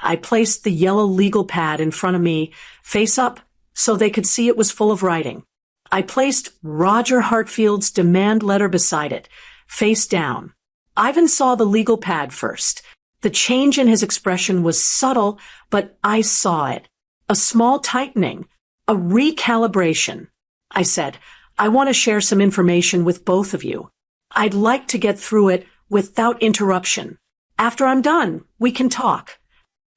I placed the yellow legal pad in front of me, face up, so they could see it was full of writing. I placed Roger Hartfield's demand letter beside it, face down. Ivan saw the legal pad first. The change in his expression was subtle, but I saw it. A small tightening, a recalibration. I said, "I want to share some information with both of you. I'd like to get through it without interruption. After I'm done, we can talk."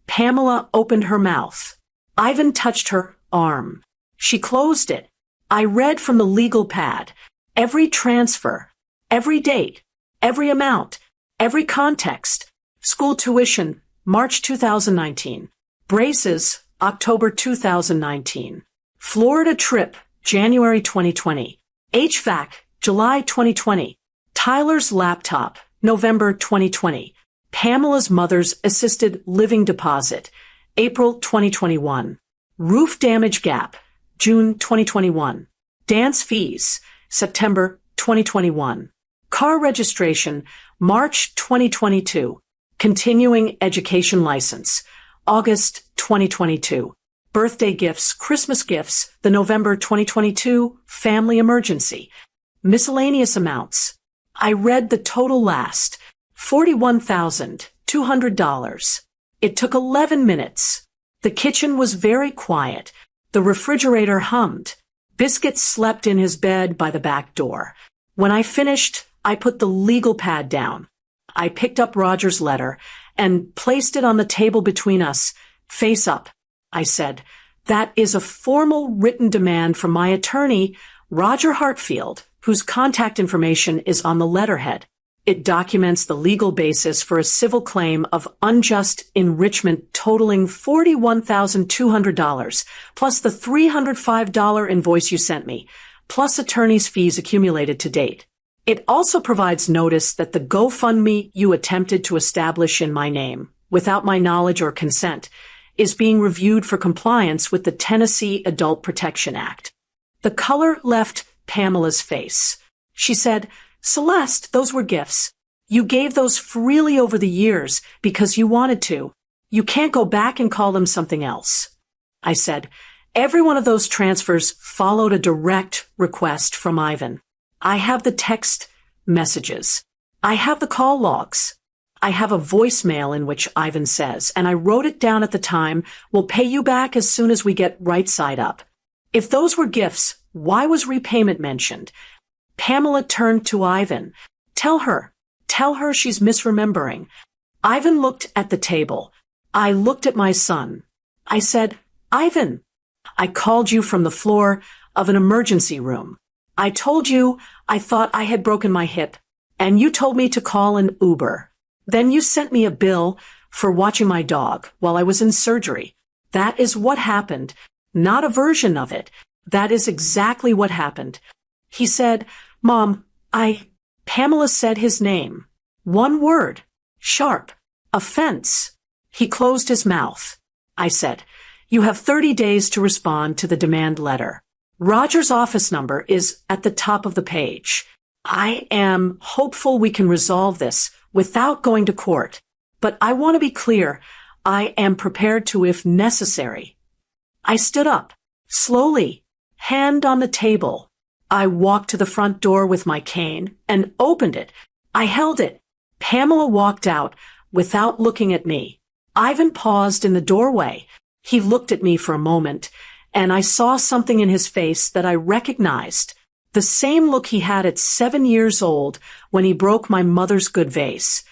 Pamela opened her mouth. Ivan touched her arm. She closed it. I read from the legal pad. Every transfer, every date, every amount, every context. School tuition, March 2019. Braces, October 2019. Florida trip, January 2020. HVAC, July 2020. Tyler's laptop, November 2020. Pamela's mother's assisted living deposit, April 2021. Roof damage gap, June 2021. Dance fees, September 2021. Car registration, March 2022. Continuing education license, August 2022. Birthday gifts, Christmas gifts, the November 2022 family emergency. Miscellaneous amounts. I read the total last, $41,200. It took 11 minutes. The kitchen was very quiet. The refrigerator hummed. Biscuit slept in his bed by the back door. When I finished, I put the legal pad down. I picked up Roger's letter and placed it on the table between us, face up. I said, "That is a formal written demand from my attorney, Roger Hartfield, whose contact information is on the letterhead. It documents the legal basis for a civil claim of unjust enrichment totaling $41,200, plus the $305 invoice you sent me, plus attorney's fees accumulated to date. It also provides notice that the GoFundMe you attempted to establish in my name, without my knowledge or consent, is being reviewed for compliance with the Tennessee Adult Protection Act." The color left Pamela's face. She said, "Celeste, those were gifts. You gave those freely over the years because you wanted to. You can't go back and call them something else." I said, "Every one of those transfers followed a direct request from Ivan. I have the text messages. I have the call logs. I have a voicemail in which Ivan says, and I wrote it down at the time, "We'll pay you back as soon as we get right side up." If those were gifts, why was repayment mentioned? Pamela turned to Ivan. Tell her she's misremembering. Ivan looked at the table. I looked at my son. I said, "Ivan, I called you from the floor of an emergency room. I told you I thought I had broken my hip, and you told me to call an Uber. Then you sent me a bill for watching my dog while I was in surgery. That is what happened, not a version of it. That is exactly what happened." He said, "Mom, Pamela said his name. One word. Sharp. Offense." He closed his mouth. I said, "You have 30 days to respond to the demand letter. Roger's office number is at the top of the page. I am hopeful we can resolve this without going to court. But I want to be clear, I am prepared to if necessary." I stood up, slowly, hand on the table. I walked to the front door with my cane and opened it. I held it. Pamela walked out without looking at me. Ivan paused in the doorway. He looked at me for a moment, and I saw something in his face that I recognized. The same look he had at 7 years old when he broke my mother's good vase,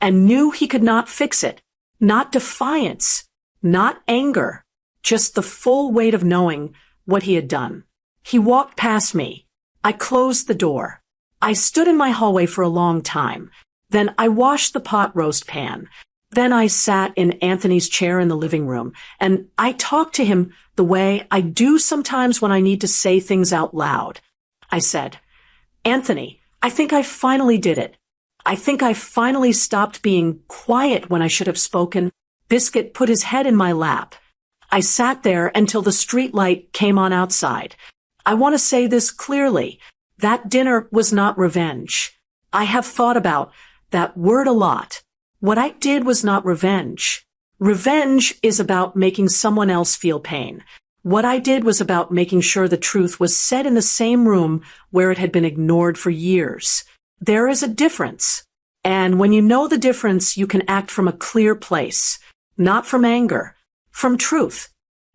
and knew he could not fix it. Not defiance, not anger, just the full weight of knowing what he had done. He walked past me. I closed the door. I stood in my hallway for a long time. Then I washed the pot roast pan. Then I sat in Anthony's chair in the living room, and I talked to him the way I do sometimes when I need to say things out loud. I said, "Anthony, I think I finally did it. I think I finally stopped being quiet when I should have spoken." Biscuit put his head in my lap. I sat there until the street light came on outside. I want to say this clearly. That dinner was not revenge. I have thought about that word a lot. What I did was not revenge. Revenge is about making someone else feel pain. What I did was about making sure the truth was said in the same room where it had been ignored for years. There is a difference. And when you know the difference, you can act from a clear place, not from anger, from truth.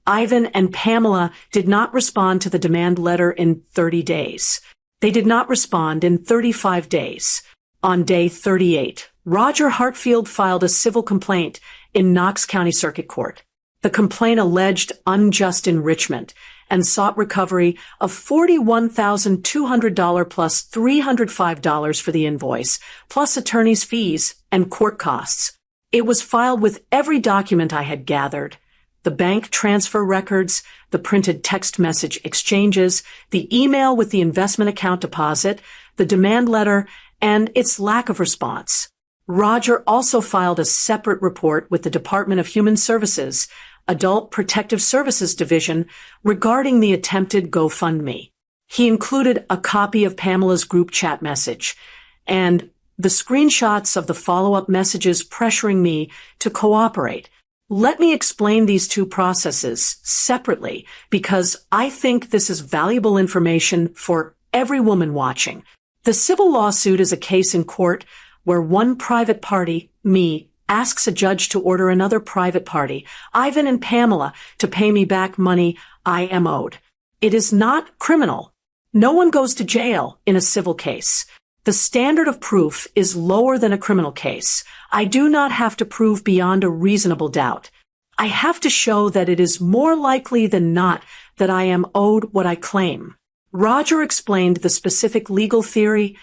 Ivan and Pamela did not respond to the demand letter in 30 days. They did not respond in 35 days. On day 38, Roger Hartfield filed a civil complaint in Knox County Circuit Court. The complaint alleged unjust enrichment and sought recovery of $41,200 plus $305 for the invoice, plus attorney's fees and court costs. It was filed with every document I had gathered: the bank transfer records, the printed text message exchanges, the email with the investment account deposit, the demand letter, and its lack of response. Roger also filed a separate report with the Department of Human Services, Adult Protective Services Division, regarding the attempted GoFundMe. He included a copy of Pamela's group chat message and the screenshots of the follow-up messages pressuring me to cooperate. Let me explain these two processes separately because I think this is valuable information for every woman watching. The civil lawsuit is a case in court where one private party, me, asks a judge to order another private party, Ivan and Pamela, to pay me back money I am owed. It is not criminal. No one goes to jail in a civil case. The standard of proof is lower than a criminal case. I do not have to prove beyond a reasonable doubt. I have to show that it is more likely than not that I am owed what I claim. Roger explained the specific legal theory: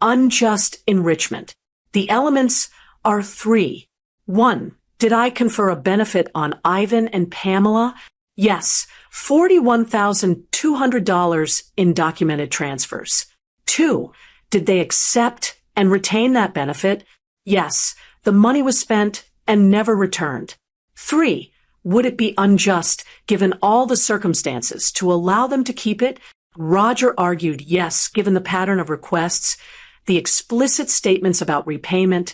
unjust enrichment. The elements are 3. 1. Did I confer a benefit on Ivan and Pamela? Yes, $41,200 in documented transfers. 2. Did they accept and retain that benefit? Yes, the money was spent and never returned. 3. Would it be unjust, given all the circumstances, to allow them to keep it? Roger argued yes, given the pattern of requests, the explicit statements about repayment,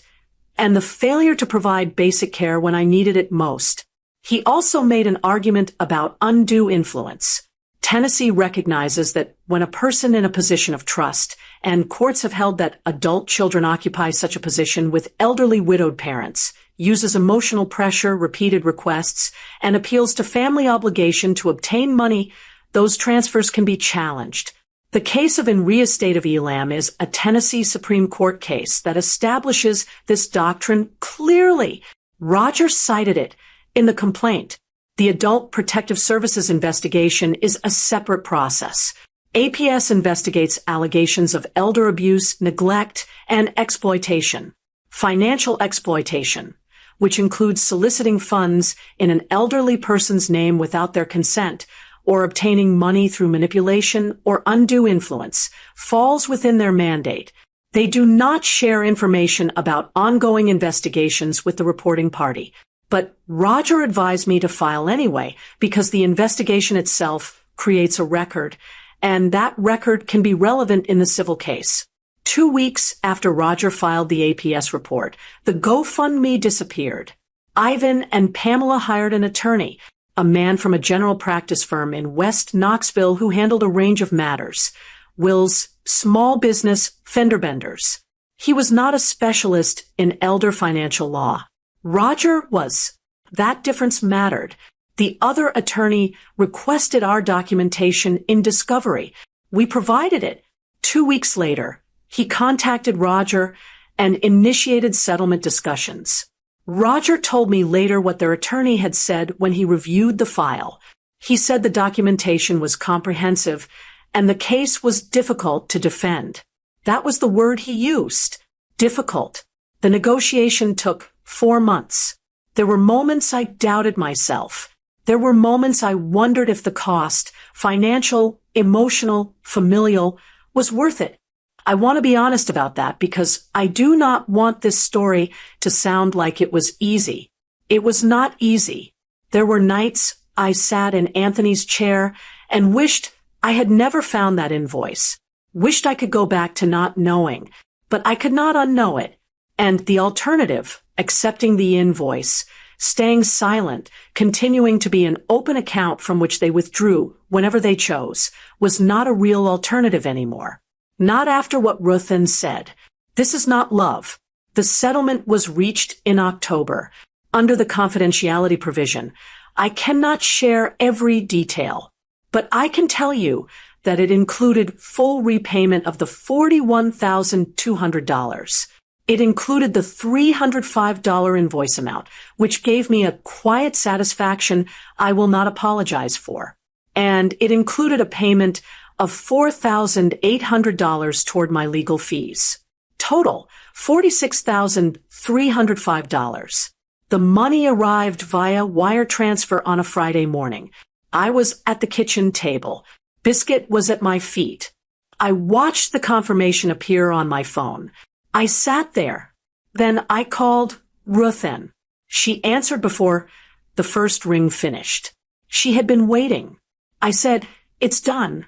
and the failure to provide basic care when I needed it most. He also made an argument about undue influence. Tennessee recognizes that when a person in a position of trust and courts have held that adult children occupy such a position with elderly widowed parents, uses emotional pressure, repeated requests, and appeals to family obligation to obtain money. Those transfers can be challenged. The case of In re Estate of Elam is a Tennessee Supreme Court case that establishes this doctrine clearly. Roger cited it in the complaint. The Adult Protective Services investigation is a separate process. APS investigates allegations of elder abuse, neglect, and exploitation. Financial exploitation, which includes soliciting funds in an elderly person's name without their consent, or obtaining money through manipulation or undue influence, falls within their mandate. They do not share information about ongoing investigations with the reporting party. But Roger advised me to file anyway because the investigation itself creates a record, and that record can be relevant in the civil case. 2 weeks after Roger filed the APS report, the GoFundMe disappeared. Ivan and Pamela hired an attorney, a man from a general practice firm in West Knoxville who handled a range of matters. Will's small business fender benders. He was not a specialist in elder financial law. Roger was. That difference mattered. The other attorney requested our documentation in discovery. We provided it. 2 weeks later, he contacted Roger and initiated settlement discussions. Roger told me later what their attorney had said when he reviewed the file. He said the documentation was comprehensive and the case was difficult to defend. That was the word he used. Difficult. The negotiation took 4 months. There were moments I doubted myself. There were moments I wondered if the cost, financial, emotional, familial, was worth it. I want to be honest about that because I do not want this story to sound like it was easy. It was not easy. There were nights I sat in Anthony's chair and wished I had never found that invoice. Wished I could go back to not knowing, but I could not unknow it. And the alternative, accepting the invoice, staying silent, continuing to be an open account from which they withdrew whenever they chose, was not a real alternative anymore. Not after what Ruthen said. This is not love. The settlement was reached in October. Under the confidentiality provision, I cannot share every detail, but I can tell you that it included full repayment of the $41,200. It included the $305 invoice amount, which gave me a quiet satisfaction I will not apologize for. And it included a payment of $4,800 toward my legal fees. Total, $46,305. The money arrived via wire transfer on a Friday morning. I was at the kitchen table. Biscuit was at my feet. I watched the confirmation appear on my phone. I sat there. Then I called Ruthen. She answered before the first ring finished. She had been waiting. I said, "It's done."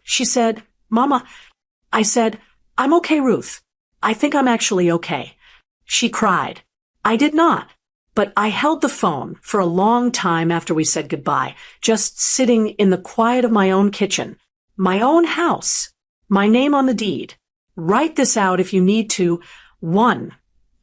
She said, "Mama." I said, "I'm okay, Ruth. I think I'm actually okay." She cried. I did not. But I held the phone for a long time after we said goodbye, just sitting in the quiet of my own kitchen, my own house, my name on the deed. Write this out if you need to. 1.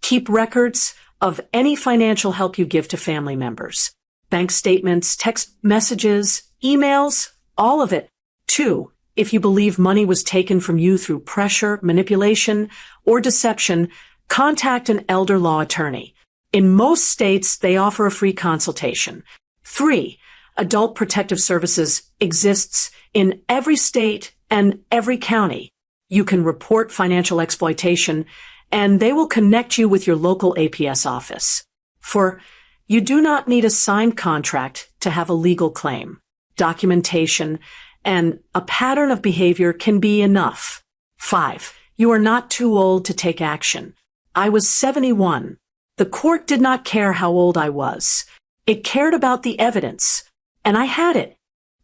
Keep records of any financial help you give to family members. Bank statements, text messages, emails, all of it. 2. If you believe money was taken from you through pressure, manipulation, or deception, contact an elder law attorney. In most states, they offer a free consultation. 3. Adult Protective Services exists in every state and every county. You can report financial exploitation, and they will connect you with your local APS office. 4. You do not need a signed contract to have a legal claim. Documentation and a pattern of behavior can be enough. 5. You are not too old to take action. I was 71. The court did not care how old I was. It cared about the evidence, and I had it.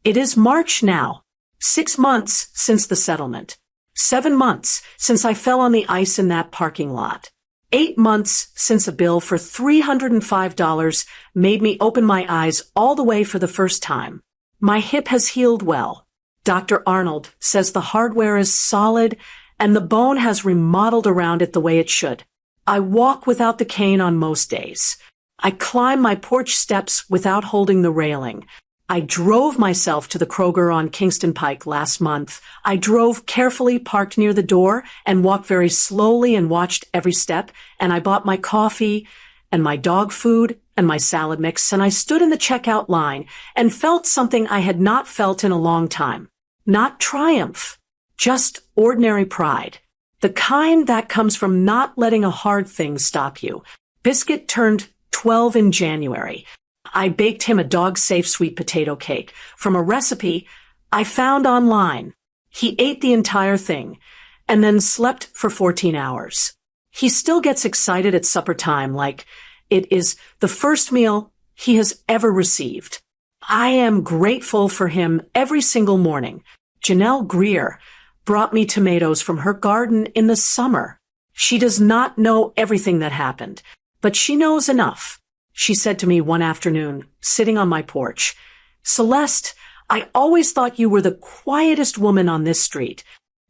It is March now. 6 months since the settlement. 7 months since I fell on the ice in that parking lot. 8 months since a bill for $305 made me open my eyes all the way for the first time. My hip has healed well. Dr. Arnold says the hardware is solid and the bone has remodeled around it the way it should. I walk without the cane on most days. I climb my porch steps without holding the railing. I drove myself to the Kroger on Kingston Pike last month. I drove carefully, parked near the door, and walked very slowly and watched every step, and I bought my coffee and my dog food and my salad mix, and I stood in the checkout line and felt something I had not felt in a long time. Not triumph, just ordinary pride. The kind that comes from not letting a hard thing stop you. Biscuit turned 12 in January. I baked him a dog-safe sweet potato cake from a recipe I found online. He ate the entire thing and then slept for 14 hours. He still gets excited at supper time like it is the first meal he has ever received. I am grateful for him every single morning. Janelle Greer brought me tomatoes from her garden in the summer. She does not know everything that happened, but she knows enough. She said to me one afternoon, sitting on my porch, "Celeste, I always thought you were the quietest woman on this street."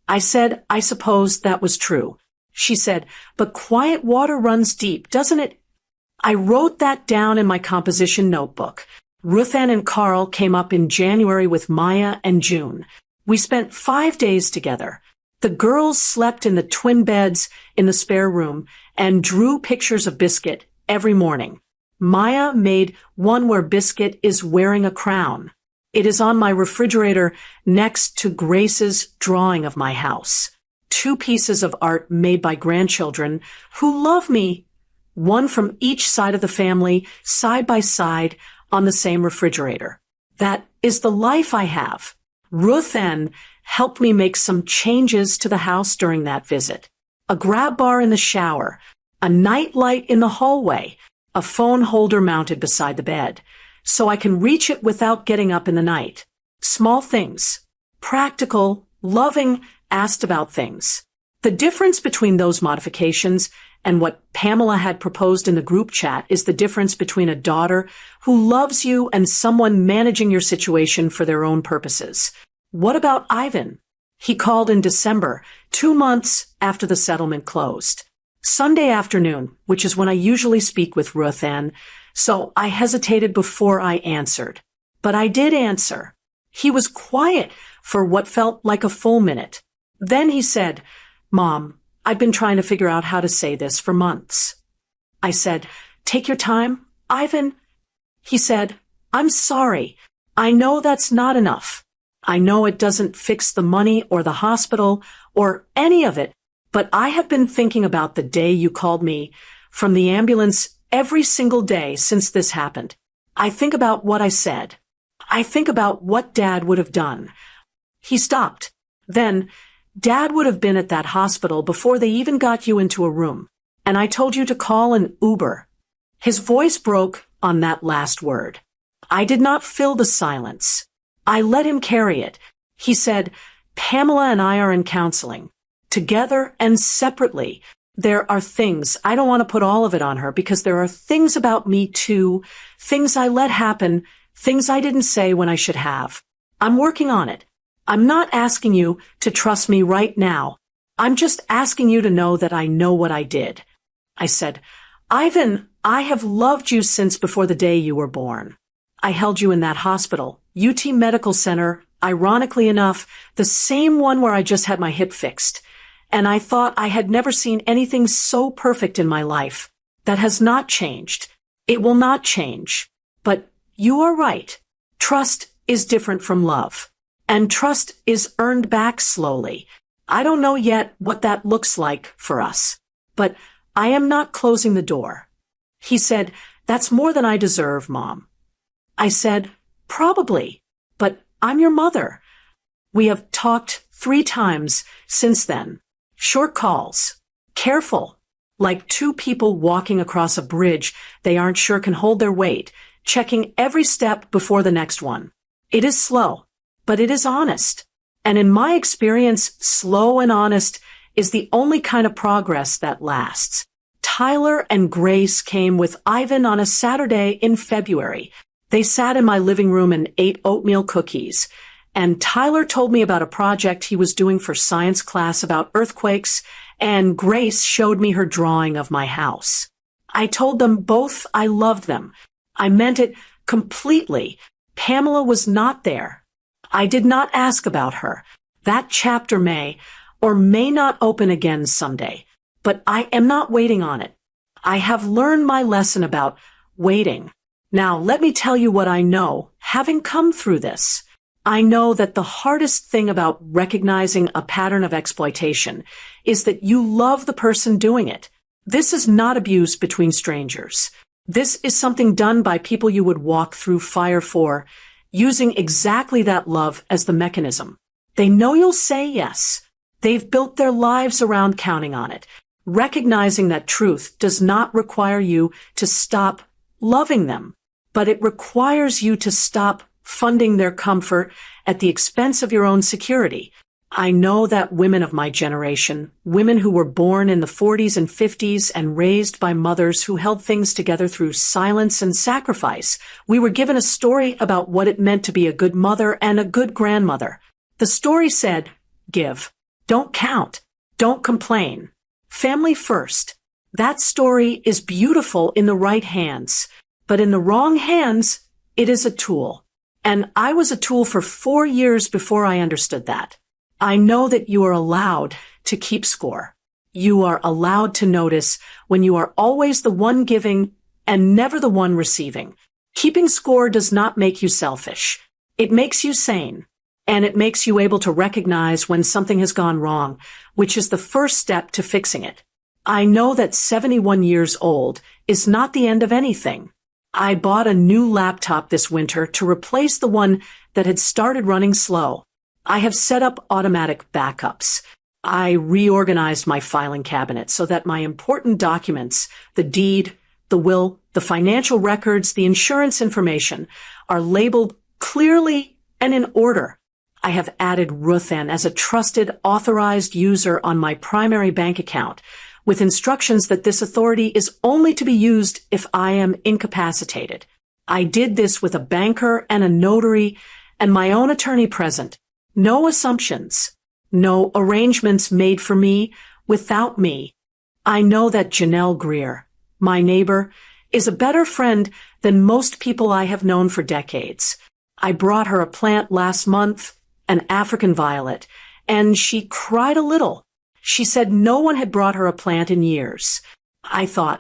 I said, "I suppose that was true." She said, "But quiet water runs deep, doesn't it?" I wrote that down in my composition notebook. Ruthann and Carl came up in January with Maya and June. We spent 5 days together. The girls slept in the twin beds in the spare room and drew pictures of Biscuit every morning. Maya made one where Biscuit is wearing a crown. It is on my refrigerator next to Grace's drawing of my house. 2 pieces of art made by grandchildren who love me, one from each side of the family, side by side on the same refrigerator. That is the life I have. Ruthann helped me make some changes to the house during that visit. A grab bar in the shower, a night light in the hallway, a phone holder mounted beside the bed, so I can reach it without getting up in the night. Small things. Practical, loving, asked about things. The difference between those modifications and what Pamela had proposed in the group chat is the difference between a daughter who loves you and someone managing your situation for their own purposes. What about Ivan? He called in December, 2 months after the settlement closed. Sunday afternoon, which is when I usually speak with Ruthann, so I hesitated before I answered. But I did answer. He was quiet for what felt like a full minute. Then he said, "Mom, I've been trying to figure out how to say this for months." I said, "Take your time, Ivan." He said, "I'm sorry. I know that's not enough. I know it doesn't fix the money or the hospital or any of it, but I have been thinking about the day you called me from the ambulance every single day since this happened. I think about what I said. I think about what Dad would have done." He stopped. Then, "Dad would have been at that hospital before they even got you into a room, and I told you to call an Uber." His voice broke on that last word. I did not fill the silence. I let him carry it. He said, "Pamela and I are in counseling. Together and separately. There are things, I don't want to put all of it on her because there are things about me too, things I let happen, things I didn't say when I should have. I'm working on it. I'm not asking you to trust me right now. I'm just asking you to know that I know what I did." I said, "Ivan, I have loved you since before the day you were born. I held you in that hospital, UT Medical Center, ironically enough, the same one where I just had my hip fixed. And I thought I had never seen anything so perfect in my life. That has not changed. It will not change. But you are right. Trust is different from love. And trust is earned back slowly. I don't know yet what that looks like for us. But I am not closing the door." He said, "That's more than I deserve, Mom." I said, "Probably. But I'm your mother." We have talked 3 times since then. Short calls. Careful. Like 2 people walking across a bridge they aren't sure can hold their weight, checking every step before the next one. It is slow, but it is honest. And in my experience, slow and honest is the only kind of progress that lasts. Tyler and Grace came with Ivan on a Saturday in February. They sat in my living room and ate oatmeal cookies, And Tyler told me about a project he was doing for science class about earthquakes, and Grace showed me her drawing of my house. I told them both I loved them. I meant it completely. Pamela was not there. I did not ask about her. That chapter may or may not open again someday, but I am not waiting on it. I have learned my lesson about waiting. Now, let me tell you what I know, having come through this. I know that the hardest thing about recognizing a pattern of exploitation is that you love the person doing it. This is not abuse between strangers. This is something done by people you would walk through fire for, using exactly that love as the mechanism. They know you'll say yes. They've built their lives around counting on it, recognizing that truth does not require you to stop loving them, but it requires you to stop funding their comfort at the expense of your own security. I know that women of my generation, women who were born in the 40s and 50s and raised by mothers who held things together through silence and sacrifice, we were given a story about what it meant to be a good mother and a good grandmother. The story said, give, don't count, don't complain, family first. That story is beautiful in the right hands, but in the wrong hands, it is a tool. And I was a tool for 4 years before I understood that. I know that you are allowed to keep score. You are allowed to notice when you are always the one giving and never the one receiving. Keeping score does not make you selfish. It makes you sane. And it makes you able to recognize when something has gone wrong, which is the first step to fixing it. I know that 71 years old is not the end of anything. I bought a new laptop this winter to replace the one that had started running slow. I have set up automatic backups. I reorganized my filing cabinet so that my important documents, the deed, the will, the financial records, the insurance information, are labeled clearly and in order. I have added Ruthann as a trusted, authorized user on my primary bank account, with instructions that this authority is only to be used if I am incapacitated. I did this with a banker and a notary and my own attorney present. No assumptions. No arrangements made for me without me. I know that Janelle Greer, my neighbor, is a better friend than most people I have known for decades. I brought her a plant last month, an African violet, and she cried a little. She said no one had brought her a plant in years. I thought,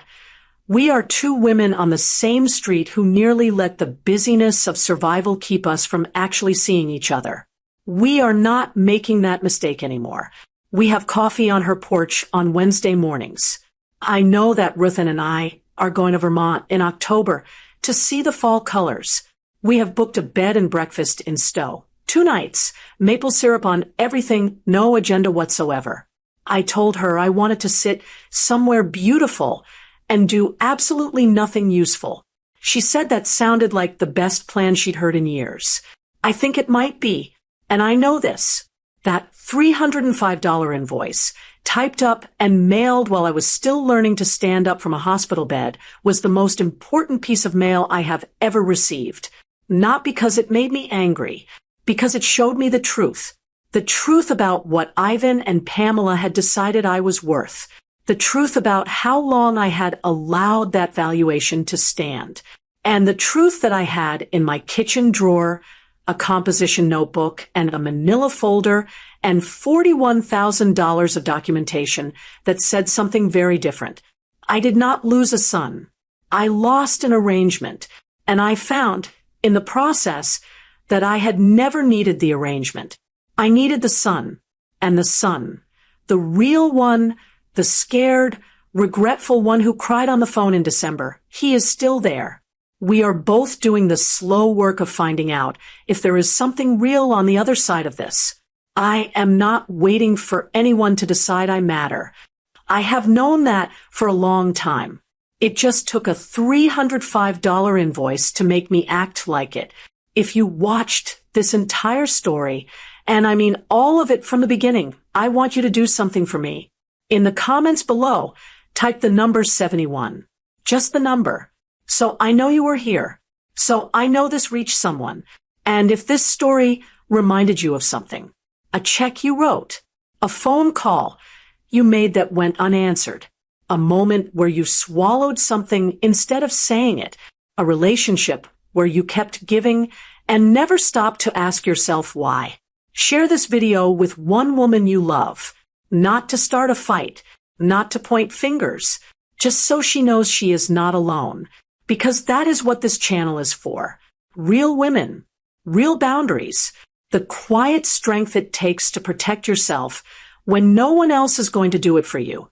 we are two women on the same street who nearly let the busyness of survival keep us from actually seeing each other. We are not making that mistake anymore. We have coffee on her porch on Wednesday mornings. I know that Ruthann and I are going to Vermont in October to see the fall colors. We have booked a bed and breakfast in Stowe. 2 nights, maple syrup on everything, no agenda whatsoever. I told her I wanted to sit somewhere beautiful and do absolutely nothing useful. She said that sounded like the best plan she'd heard in years. I think it might be, and I know this. That $305 invoice, typed up and mailed while I was still learning to stand up from a hospital bed, was the most important piece of mail I have ever received. Not because it made me angry, because it showed me the truth. The truth about what Ivan and Pamela had decided I was worth. The truth about how long I had allowed that valuation to stand. And the truth that I had in my kitchen drawer, a composition notebook, and a manila folder, and $41,000 of documentation that said something very different. I did not lose a son. I lost an arrangement, and I found, in the process, that I had never needed the arrangement. I needed the son, and the son, the real one, the scared, regretful one who cried on the phone in December. He is still there. We are both doing the slow work of finding out if there is something real on the other side of this. I am not waiting for anyone to decide I matter. I have known that for a long time. It just took a $305 invoice to make me act like it. If you watched this entire story, and I mean all of it from the beginning, I want you to do something for me. In the comments below, type the number 71. Just the number. So I know you are here. So I know this reached someone. And if this story reminded you of something. A check you wrote. A phone call you made that went unanswered. A moment where you swallowed something instead of saying it. A relationship where you kept giving and never stopped to ask yourself why. Share this video with one woman you love. Not to start a fight, not to point fingers, just so she knows she is not alone. Because that is what this channel is for. Real women, real boundaries, the quiet strength it takes to protect yourself when no one else is going to do it for you.